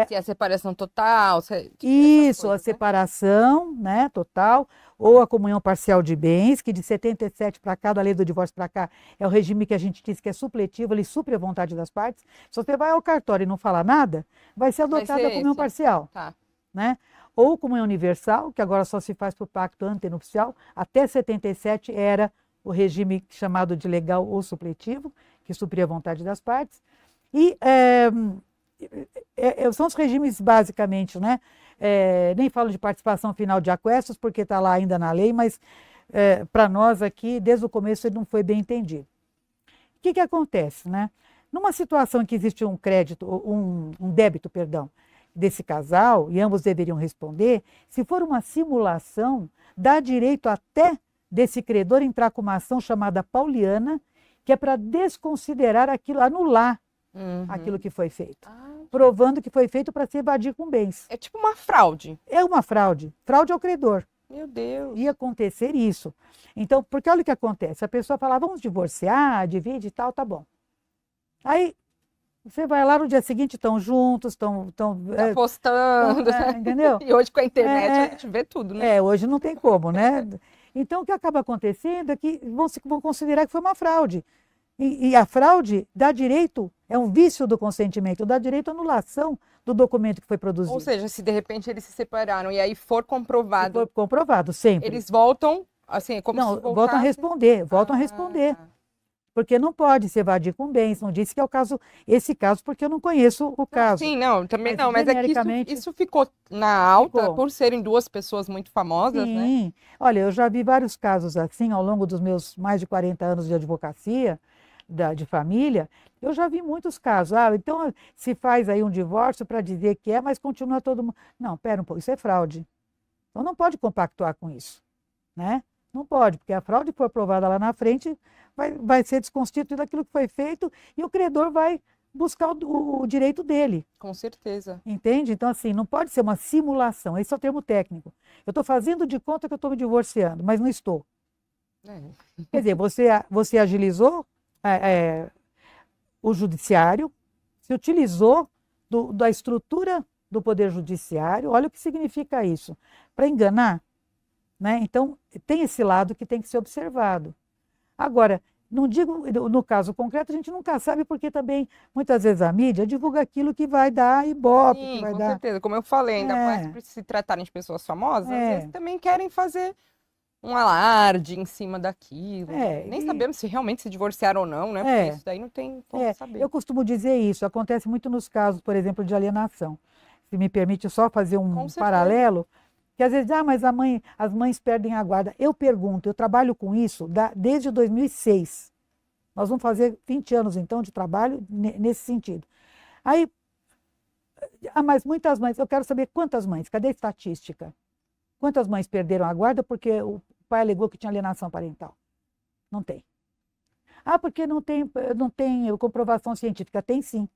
Se é separação total, Isso, a separação, né, total, ou a comunhão parcial de bens, que de 77 para cá, da lei do divórcio para cá, é o regime que a gente diz que é supletivo, ele supre a vontade das partes. Se você vai ao cartório e não falar nada, vai ser adotada a comunhão parcial. Tá. Né? Ou comunhão universal, que agora só se faz por pacto antenupcial, até 77 era o regime chamado de legal ou supletivo, que supria a vontade das partes. E são os regimes basicamente, né? Nem falo de participação final de aquestos, porque está lá ainda na lei, mas para nós aqui, desde o começo, ele não foi bem entendido. O que acontece, né? Numa situação em que existe um crédito, um débito, perdão, desse casal, e ambos deveriam responder, se for uma simulação, dá direito até desse credor entrar com uma ação chamada pauliana, que é para desconsiderar aquilo, anular aquilo que foi feito, provando que foi feito para se evadir com bens. É tipo uma fraude. É uma fraude. Fraude ao credor. Meu Deus. Ia acontecer isso. Então, porque olha o que acontece. A pessoa fala, vamos divorciar, divide e tal, tá bom. Aí, você vai lá no dia seguinte, estão juntos, estão postando. Entendeu? E hoje com a internet a gente vê tudo, né? Hoje não tem como, né? Então, o que acaba acontecendo é que vão considerar que foi uma fraude. E a fraude dá direito, é um vício do consentimento, dá direito à anulação do documento que foi produzido. Ou seja, se de repente eles se separaram e aí for comprovado. Se for comprovado, sempre. Eles voltam, assim, como se voltasse... voltam a responder. Porque não pode se evadir com bens, não disse que é esse caso, porque eu não conheço o caso. Sim, não, também não, mas é que isso ficou na alta por serem duas pessoas muito famosas, né? Sim, olha, eu já vi vários casos assim, ao longo dos meus mais de 40 anos de advocacia, de família, eu já vi muitos casos. Então se faz aí um divórcio para dizer que mas continua todo mundo... Não, pera um pouco, isso é fraude. Então não pode compactuar com isso, né? Não pode, porque a fraude for provada lá na frente, vai ser desconstituído aquilo que foi feito e o credor vai buscar o direito dele. Com certeza. Entende? Então, assim, não pode ser uma simulação, esse é o termo técnico. Eu estou fazendo de conta que eu estou me divorciando, mas não estou. Quer dizer, você agilizou o judiciário, se utilizou da estrutura do Poder Judiciário, olha o que significa isso, para enganar. Né? Então, tem esse lado que tem que ser observado. Agora, não digo, no caso concreto, a gente nunca sabe, porque também, muitas vezes, a mídia divulga aquilo que vai dar ibope. Sim, que vai com dar... certeza. Como eu falei, ainda mais por se tratarem de pessoas famosas, às vezes também querem fazer um alarde em cima daquilo. Nem sabemos se realmente se divorciaram ou não, né? Porque isso daí não tem como saber. Eu costumo dizer isso, acontece muito nos casos, por exemplo, de alienação. Se me permite só fazer um paralelo, Que às vezes, mas as mães perdem a guarda. Eu pergunto, eu trabalho com isso desde 2006. Nós vamos fazer 20 anos, então, de trabalho nesse sentido. Aí, mas muitas mães, eu quero saber quantas mães, cadê a estatística? Quantas mães perderam a guarda porque o pai alegou que tinha alienação parental? Não tem. Porque não tem comprovação científica. Tem sim.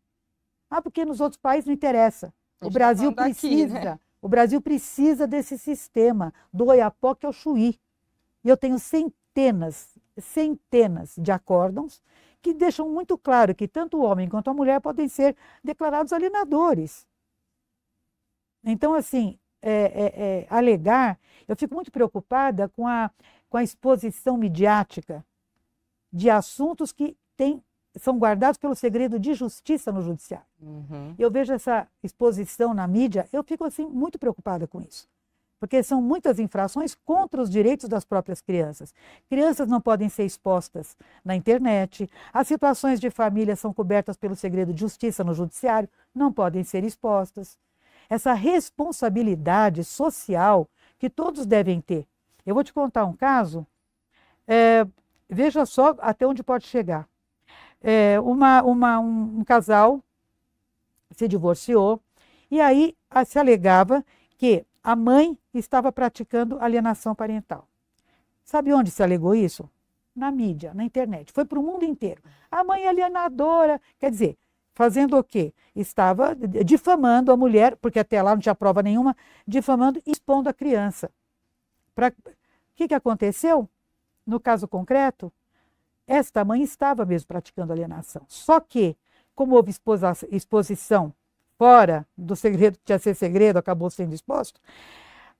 Porque nos outros países não interessa. O Brasil precisa, daqui, né? O Brasil precisa desse sistema do Oiapoque ao Chuí. E eu tenho centenas de acórdãos que deixam muito claro que tanto o homem quanto a mulher podem ser declarados alienadores. Então, assim, alegar, eu fico muito preocupada com a exposição midiática de assuntos que são guardados pelo segredo de justiça no judiciário. Uhum. Eu vejo essa exposição na mídia, eu fico assim muito preocupada com isso. Porque são muitas infrações contra os direitos das próprias crianças. Crianças não podem ser expostas na internet, as situações de família são cobertas pelo segredo de justiça no judiciário, não podem ser expostas. Essa responsabilidade social que todos devem ter. Eu vou te contar um caso, veja só até onde pode chegar. Um casal se divorciou e aí se alegava que a mãe estava praticando alienação parental. Sabe onde se alegou isso? Na mídia, na internet. Foi para o mundo inteiro. A mãe é alienadora, quer dizer, fazendo o quê? Estava difamando a mulher, porque até lá não tinha prova nenhuma, difamando e expondo a criança. O que aconteceu? No caso concreto, esta mãe estava mesmo praticando alienação. Só que, como houve exposição fora do segredo, que tinha ser segredo, acabou sendo exposto,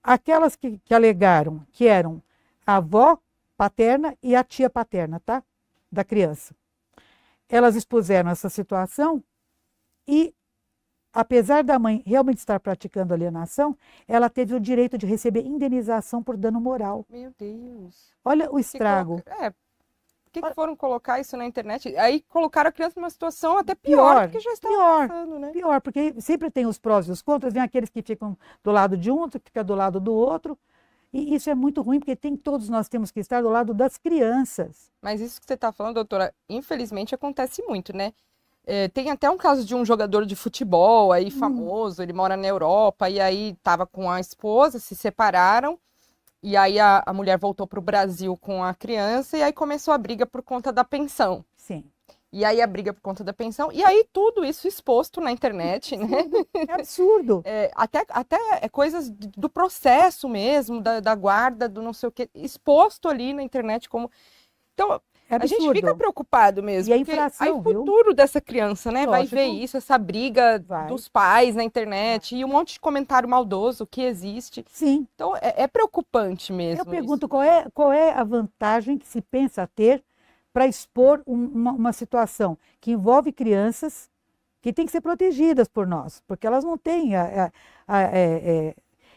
aquelas que alegaram que eram a avó paterna e a tia paterna, tá? Da criança. Elas expuseram essa situação e, apesar da mãe realmente estar praticando alienação, ela teve o direito de receber indenização por dano moral. Meu Deus. Olha o estrago. Por que foram colocar isso na internet? Aí colocaram a criança numa situação até pior do que já estava passando, né? Pior, porque sempre tem os prós e os contras, vem aqueles que ficam do lado de um, outro que fica do lado do outro. E isso é muito ruim, porque todos nós temos que estar do lado das crianças. Mas isso que você está falando, doutora, infelizmente acontece muito, né? Tem até um caso de um jogador de futebol aí famoso, ele mora na Europa, e aí estava com a esposa, se separaram, e aí a mulher voltou para o Brasil com a criança, e aí começou a briga por conta da pensão. Sim. E aí a briga por conta da pensão, e aí tudo isso exposto na internet, né? É absurdo. Até coisas do processo mesmo, da guarda, do não sei o quê, exposto ali na internet como... Então, a gente fica preocupado mesmo. E a infração, aí o futuro dessa criança, né? Lógico. Vai ver isso, essa briga dos pais na internet e um monte de comentário maldoso que existe. Sim. Então, é preocupante mesmo. Eu pergunto qual é a vantagem que se pensa ter para expor uma situação que envolve crianças que têm que ser protegidas por nós, porque elas não têm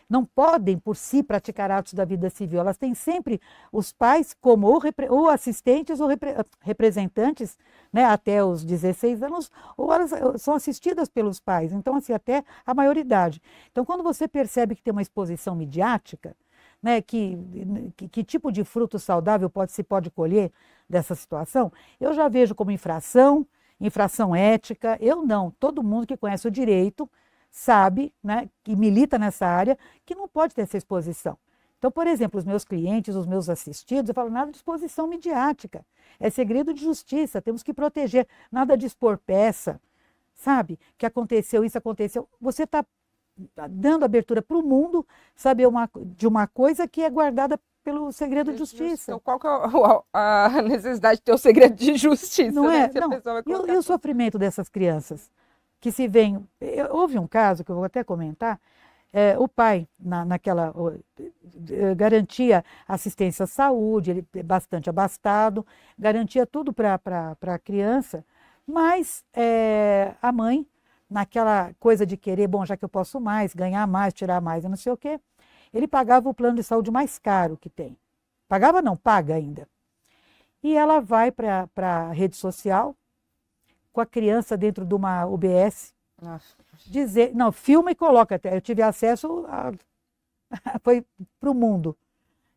não podem por si praticar atos da vida civil, elas têm sempre os pais como ou assistentes ou representantes, né, até os 16 anos, ou elas são assistidas pelos pais, então assim, até a maioridade. Então quando você percebe que tem uma exposição midiática, né, que tipo de fruto saudável se pode colher dessa situação, eu já vejo como infração ética, eu não, todo mundo que conhece o direito sabe, né, que milita nessa área, que não pode ter essa exposição. Então, por exemplo, os meus clientes, os meus assistidos, eu falo, nada de exposição midiática, é segredo de justiça, temos que proteger, nada de expor peça, sabe, que aconteceu, isso aconteceu, você está dando abertura para o mundo saber de uma coisa que é guardada pelo segredo de justiça. Então, qual que é a necessidade de ter o segredo de justiça? Não é? Né? Não. E o sofrimento dessas crianças? Que se vem... Houve um caso que eu vou até comentar, o pai, naquela... garantia assistência à saúde, ele é bastante abastado, garantia tudo para a criança, mas a mãe, naquela coisa de querer, bom, já que eu posso mais, ganhar mais, tirar mais, eu não sei o quê, ele pagava o plano de saúde mais caro que tem. Pagava não, paga ainda. E ela vai para a rede social, com a criança dentro de uma UBS, dizer, não, filma e coloca até. Eu tive acesso foi para o mundo,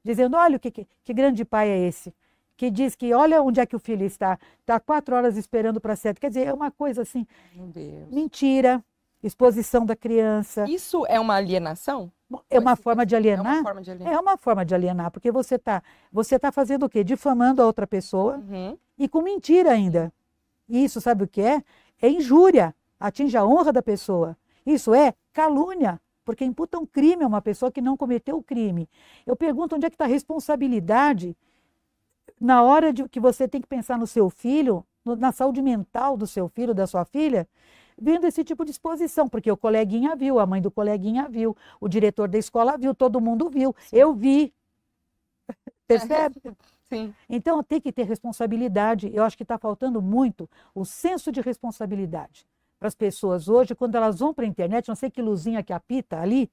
dizendo, olha que grande pai é esse, que diz que olha onde é que o filho está 4 horas esperando para ser. Quer dizer, é uma coisa assim, Meu Deus. mentira, exposição da criança. Isso é uma alienação? É uma forma de É alienar? uma forma de alienar. É uma forma de alienar, porque você tá fazendo o quê? Difamando a outra pessoa Uhum. e com mentira ainda. Isso, sabe o que é? É injúria, atinge a honra da pessoa. Isso é calúnia, porque imputa um crime a uma pessoa que não cometeu o crime. Eu pergunto onde é que está a responsabilidade na hora de que você tem que pensar no seu filho, na saúde mental do seu filho, da sua filha, vendo esse tipo de exposição, porque o coleguinha viu, a mãe do coleguinha viu, o diretor da escola viu, todo mundo viu, eu vi. Percebe? Sim. Então tem que ter responsabilidade. Eu acho que está faltando muito o senso de responsabilidade para as pessoas hoje, quando elas vão para a internet, não sei que luzinha que apita ali,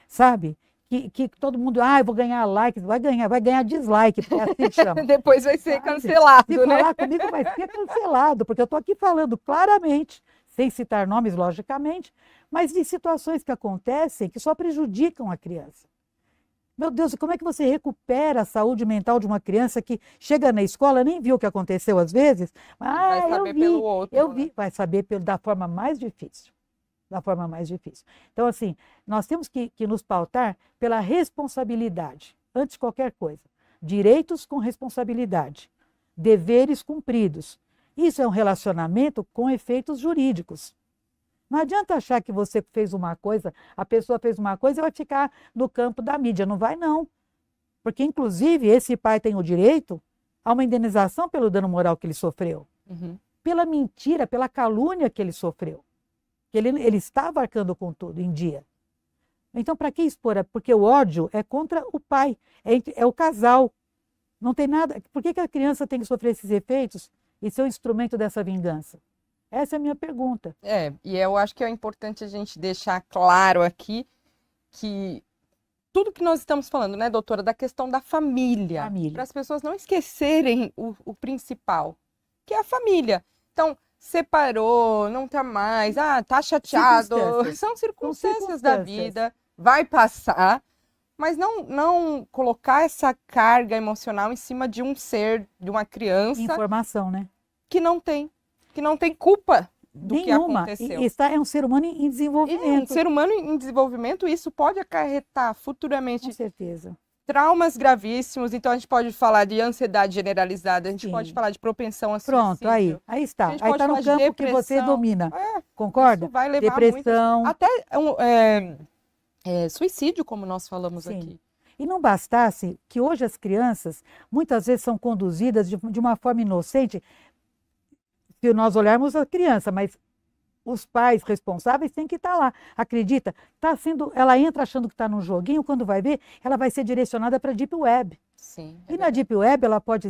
sabe? Que todo mundo, eu vou ganhar likes, vai ganhar dislike, porque é assim que chama. Depois vai ser cancelado, Se né? falar comigo vai ser cancelado, porque eu estou aqui falando claramente, sem citar nomes, logicamente, mas de situações que acontecem que só prejudicam a criança. Meu Deus, e como é que você recupera a saúde mental de uma criança que chega na escola, nem viu o que aconteceu às vezes? Vai saber pelo outro. Eu vi, vai saber da forma mais difícil. Da forma mais difícil. Então, assim, nós temos que nos pautar pela responsabilidade, antes de qualquer coisa. Direitos com responsabilidade, deveres cumpridos. Isso é um relacionamento com efeitos jurídicos. Não adianta achar que você fez uma coisa, a pessoa fez uma coisa e vai ficar no campo da mídia. Não vai, não. Porque, inclusive, esse pai tem o direito a uma indenização pelo dano moral que ele sofreu. Uhum. Pela mentira, pela calúnia que ele sofreu. Que ele estava arcando com tudo em dia. Então, para que expor? Porque o ódio é contra o pai, é o casal. Não tem nada. Por que a criança tem que sofrer esses efeitos e ser o instrumento dessa vingança? Essa é a minha pergunta. E eu acho que é importante a gente deixar claro aqui que tudo que nós estamos falando, né, doutora, da questão da família. Para as pessoas não esquecerem o principal, que é a família. Então, separou, não tá mais, tá chateado. São circunstâncias da vida, vai passar, mas não colocar essa carga emocional em cima de um ser, de uma criança. Informação, né? Que não tem culpa do nenhuma. Que aconteceu. É um ser humano em desenvolvimento. Um ser humano em desenvolvimento, isso pode acarretar futuramente. Com certeza. Traumas gravíssimos, então a gente pode falar de ansiedade generalizada, a gente pode falar de propensão a suicídio. Pronto, aí está. Aí está no campo que você domina. Concorda? Isso vai levar depressão. Até suicídio, como nós falamos aqui. E não bastasse que hoje as crianças muitas vezes são conduzidas de uma forma inocente, se nós olharmos a criança, mas os pais responsáveis têm que estar lá. Acredita? Ela entra achando que está num joguinho, quando vai ver, ela vai ser direcionada para a Deep Web. Sim, e na Deep Web ela pode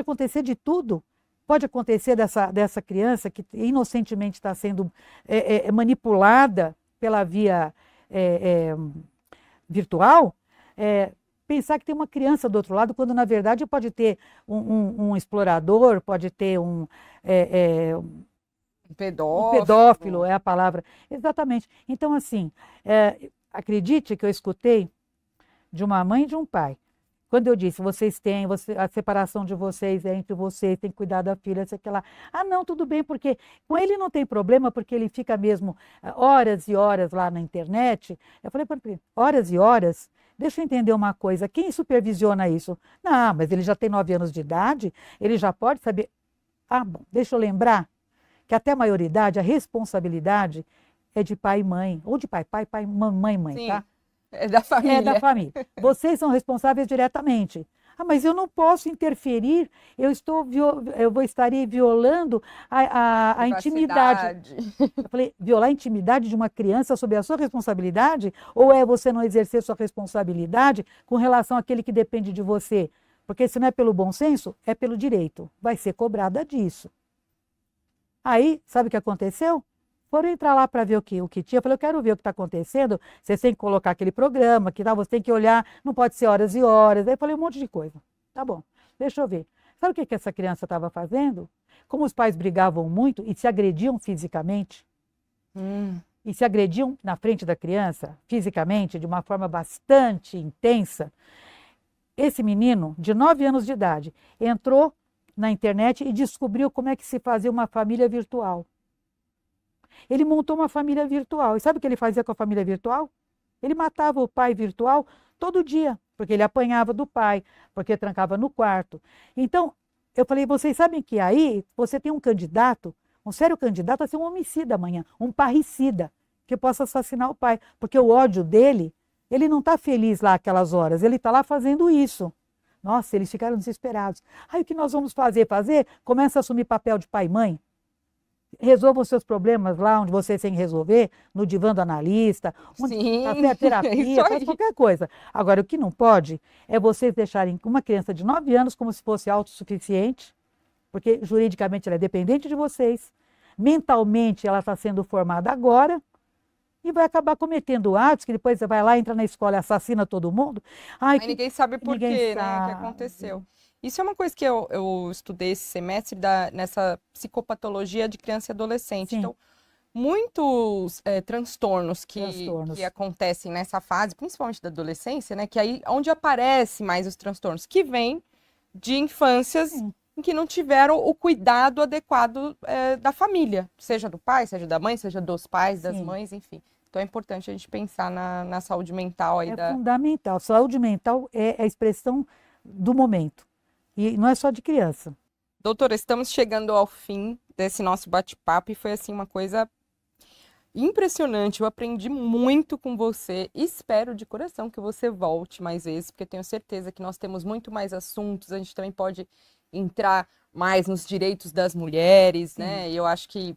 acontecer de tudo. Pode acontecer dessa criança que inocentemente está sendo manipulada pela via virtual, pensar que tem uma criança do outro lado, quando na verdade pode ter um explorador, pode ter um pedófilo é a palavra. Exatamente. Então, assim, acredite que eu escutei de uma mãe e de um pai. Quando eu disse, a separação de vocês é entre vocês, tem que cuidar da filha, sei lá. Não, tudo bem, porque com ele não tem problema, porque ele fica mesmo horas e horas lá na internet. Eu falei para ele, horas e horas? Deixa eu entender uma coisa, quem supervisiona isso? Não, mas ele já tem 9 anos de idade, ele já pode saber. Bom, deixa eu lembrar que até a maioridade, a responsabilidade é de pai e mãe, ou de pai, mãe, Sim, tá? É da família. É da família. Vocês são responsáveis diretamente. Mas eu não posso interferir, eu estaria violando a intimidade. Eu falei, violar a intimidade de uma criança sob a sua responsabilidade? Ou é você não exercer sua responsabilidade com relação àquele que depende de você? Porque se não é pelo bom senso, é pelo direito. Vai ser cobrada disso. Aí, sabe o que aconteceu? Foram entrar lá para ver o que tinha. Eu falei, eu quero ver o que está acontecendo. Vocês têm que colocar aquele programa, que tal, você tem que olhar, não pode ser horas e horas. Aí eu falei um monte de coisa. Tá bom, deixa eu ver. Sabe o que essa criança estava fazendo? Como os pais brigavam muito e se agrediam fisicamente, e se agrediam na frente da criança, fisicamente, de uma forma bastante intensa, esse menino, de 9 anos de idade, entrou na internet e descobriu como é que se fazia uma família virtual. Ele montou uma família virtual. E sabe o que ele fazia com a família virtual? Ele matava o pai virtual todo dia, porque ele apanhava do pai, porque trancava no quarto. Então, eu falei, vocês sabem que aí você tem um candidato, um sério candidato a ser um homicida amanhã, um parricida, que possa assassinar o pai. Porque o ódio dele, ele não está feliz lá aquelas horas, ele está lá fazendo isso. Nossa, eles ficaram desesperados. Aí o que nós vamos fazer? Começa a assumir papel de pai e mãe. Resolvam seus problemas lá onde vocês têm que resolver, no divã do analista, onde Sim, a terapia, faz qualquer coisa. Agora, o que não pode é vocês deixarem uma criança de 9 anos como se fosse autossuficiente, porque juridicamente ela é dependente de vocês, mentalmente ela está sendo formada agora, e vai acabar cometendo atos que depois você vai lá, entra na escola e assassina todo mundo. Aí ninguém sabe por quê, né, que aconteceu. Isso é uma coisa que eu estudei esse semestre nessa psicopatologia de criança e adolescente. Sim. Então, muitos transtornos que acontecem nessa fase, principalmente da adolescência, né, que aí onde aparecem mais os transtornos, que vêm de infâncias em que não tiveram o cuidado adequado da família, seja do pai, seja da mãe, seja dos pais, das mães, enfim. Então é importante a gente pensar na saúde mental aí fundamental. Saúde mental é a expressão do momento. E não é só de criança. Doutora, estamos chegando ao fim desse nosso bate-papo e foi assim uma coisa impressionante. Eu aprendi muito com você. Espero de coração que você volte mais vezes, porque eu tenho certeza que nós temos muito mais assuntos. A gente também pode entrar mais nos direitos das mulheres, né? E eu acho que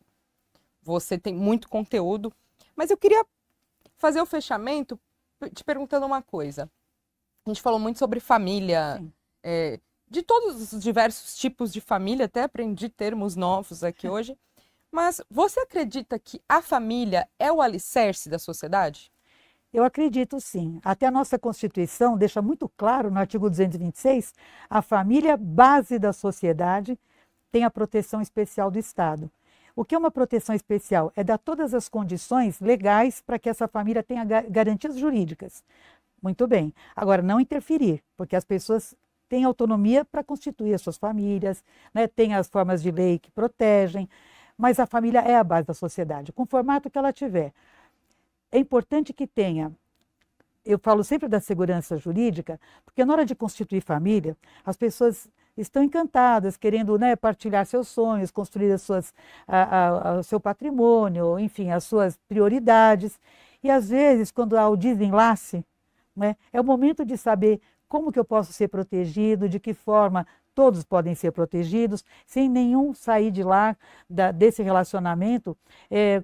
você tem muito conteúdo. Mas eu queria fazer o fechamento te perguntando uma coisa. A gente falou muito sobre família, de todos os diversos tipos de família, até aprendi termos novos aqui hoje. Mas você acredita que a família é o alicerce da sociedade? Eu acredito sim. Até a nossa Constituição deixa muito claro, no artigo 226, a família base da sociedade tem a proteção especial do Estado. O que é uma proteção especial? É dar todas as condições legais para que essa família tenha garantias jurídicas. Muito bem. Agora, não interferir, porque as pessoas têm autonomia para constituir as suas famílias, né? Tem as formas de lei que protegem, mas a família é a base da sociedade, com o formato que ela tiver. É importante que tenha, eu falo sempre da segurança jurídica, porque na hora de constituir família, as pessoas estão encantadas, querendo, né, partilhar seus sonhos, construir o seu patrimônio, enfim, as suas prioridades. E às vezes, quando há o desenlace, né, é o momento de saber como que eu posso ser protegido, de que forma todos podem ser protegidos, sem nenhum sair de lá, desse relacionamento,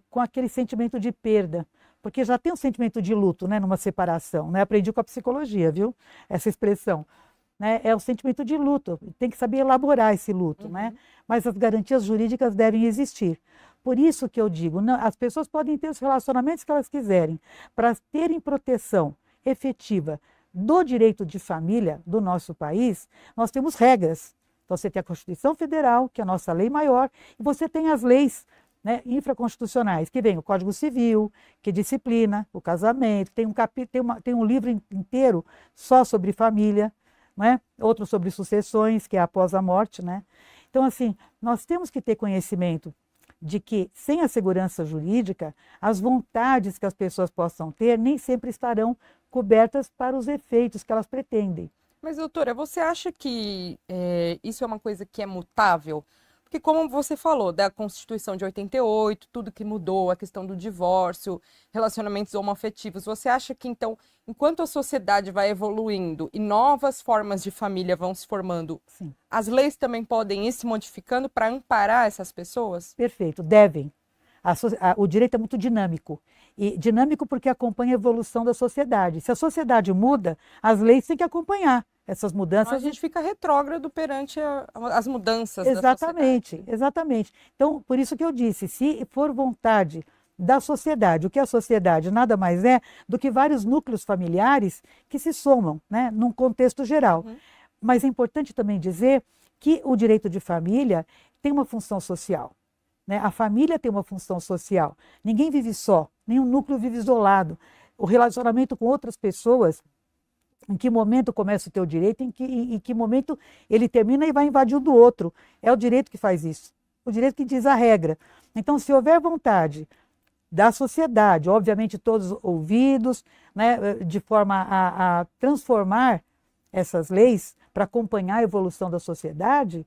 com aquele sentimento de perda. Porque já tem um sentimento de luto, né, numa separação. Né? Aprendi com a psicologia, viu? Essa expressão. Né? É o sentimento de luto. Tem que saber elaborar esse luto. Né? Mas as garantias jurídicas devem existir. Por isso que eu digo, não, as pessoas podem ter os relacionamentos que elas quiserem, para terem proteção efetiva do direito de família do nosso país, nós temos regras. Então, você tem a Constituição Federal, que é a nossa lei maior, e você tem as leis, né, infraconstitucionais, que vem o Código Civil, que disciplina o casamento, tem um livro inteiro só sobre família, né, outro sobre sucessões, que é após a morte. Né? Então, assim, nós temos que ter conhecimento de que, sem a segurança jurídica, as vontades que as pessoas possam ter nem sempre estarão cobertas para os efeitos que elas pretendem. Mas, doutora, você acha que isso é uma coisa que é mutável? Porque, como você falou, da Constituição de 88, tudo que mudou, a questão do divórcio, relacionamentos homoafetivos, você acha que, então, enquanto a sociedade vai evoluindo e novas formas de família vão se formando, sim, as leis também podem ir se modificando para amparar essas pessoas? Perfeito, devem. O direito é muito dinâmico. E dinâmico porque acompanha a evolução da sociedade. Se a sociedade muda, as leis têm que acompanhar essas mudanças. A gente fica retrógrado perante as mudanças exatamente, da sociedade. Exatamente. Então, por isso que eu disse, se for vontade da sociedade, o que é a sociedade nada mais é do que vários núcleos familiares que se somam, né, num contexto geral. Mas é importante também dizer que o direito de família tem uma função social. né? A família tem uma função social. Ninguém vive só, nenhum núcleo vive isolado. O relacionamento com outras pessoas, em que momento começa o teu direito, em que momento ele termina e vai invadir o do outro. É o direito que faz isso, o direito que diz a regra. Então, se houver vontade da sociedade, obviamente todos ouvidos, né, de forma a transformar essas leis para acompanhar a evolução da sociedade,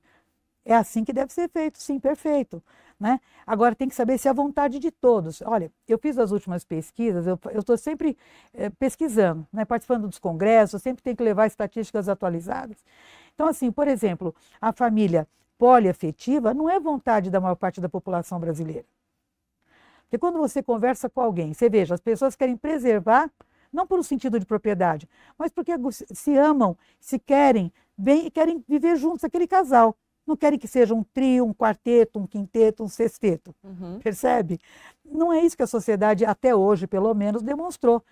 é assim que deve ser feito, sim, perfeito. Né? Agora tem que saber se é a vontade de todos. Olha, eu fiz as últimas pesquisas, eu estou sempre pesquisando, né, participando dos congressos, sempre tenho que levar estatísticas atualizadas. Então, assim, por exemplo, a família poliafetiva não é vontade da maior parte da população brasileira. Porque quando você conversa com alguém, você veja, as pessoas querem preservar, não por um sentido de propriedade, mas porque se amam, se querem bem e querem viver juntos, aquele casal. Não querem que seja um trio, um quarteto, um quinteto, um sexteto. Percebe? Não é isso que a sociedade, até hoje, pelo menos, demonstrou.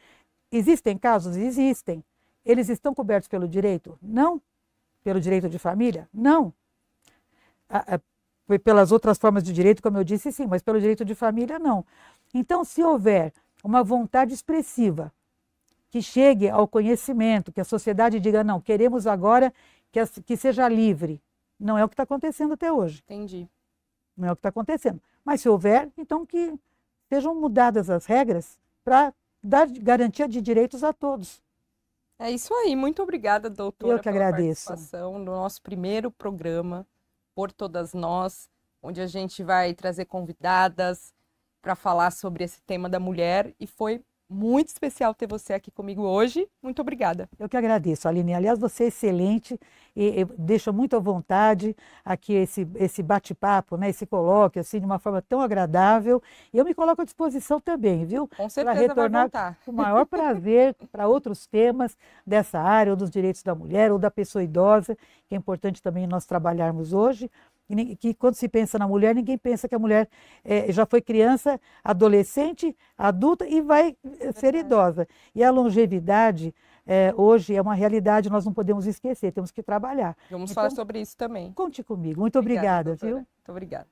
Existem casos? Existem. Eles estão cobertos pelo direito? Não. Pelo direito de família? Não. Pelas outras formas de direito, como eu disse, sim, mas pelo direito de família, não. Então, se houver uma vontade expressiva que chegue ao conhecimento, que a sociedade diga, não, queremos agora que seja livre, não é o que está acontecendo até hoje. Entendi. Não é o que está acontecendo. Mas se houver, então que sejam mudadas as regras para dar garantia de direitos a todos. É isso aí. Muito obrigada, doutora, Eu que agradeço. pela participação no nosso primeiro programa, Por Todas Nós, onde a gente vai trazer convidadas para falar sobre esse tema da mulher. E foi muito especial ter você aqui comigo hoje. Muito obrigada. Eu que agradeço, Aline. Aliás, você é excelente e deixa muito à vontade aqui esse bate-papo, né, esse colóquio, assim, de uma forma tão agradável. E eu me coloco à disposição também, viu? Com certeza para retornar vai voltar. com o maior prazer para outros temas dessa área, ou dos direitos da mulher, ou da pessoa idosa, que é importante também nós trabalharmos hoje. Que quando se pensa na mulher, ninguém pensa que a mulher já foi criança, adolescente, adulta e vai ser idosa. E a longevidade hoje é uma realidade, nós não podemos esquecer, temos que trabalhar. Vamos falar sobre isso também. Conte comigo. Muito obrigada, doutora. viu? Muito obrigada.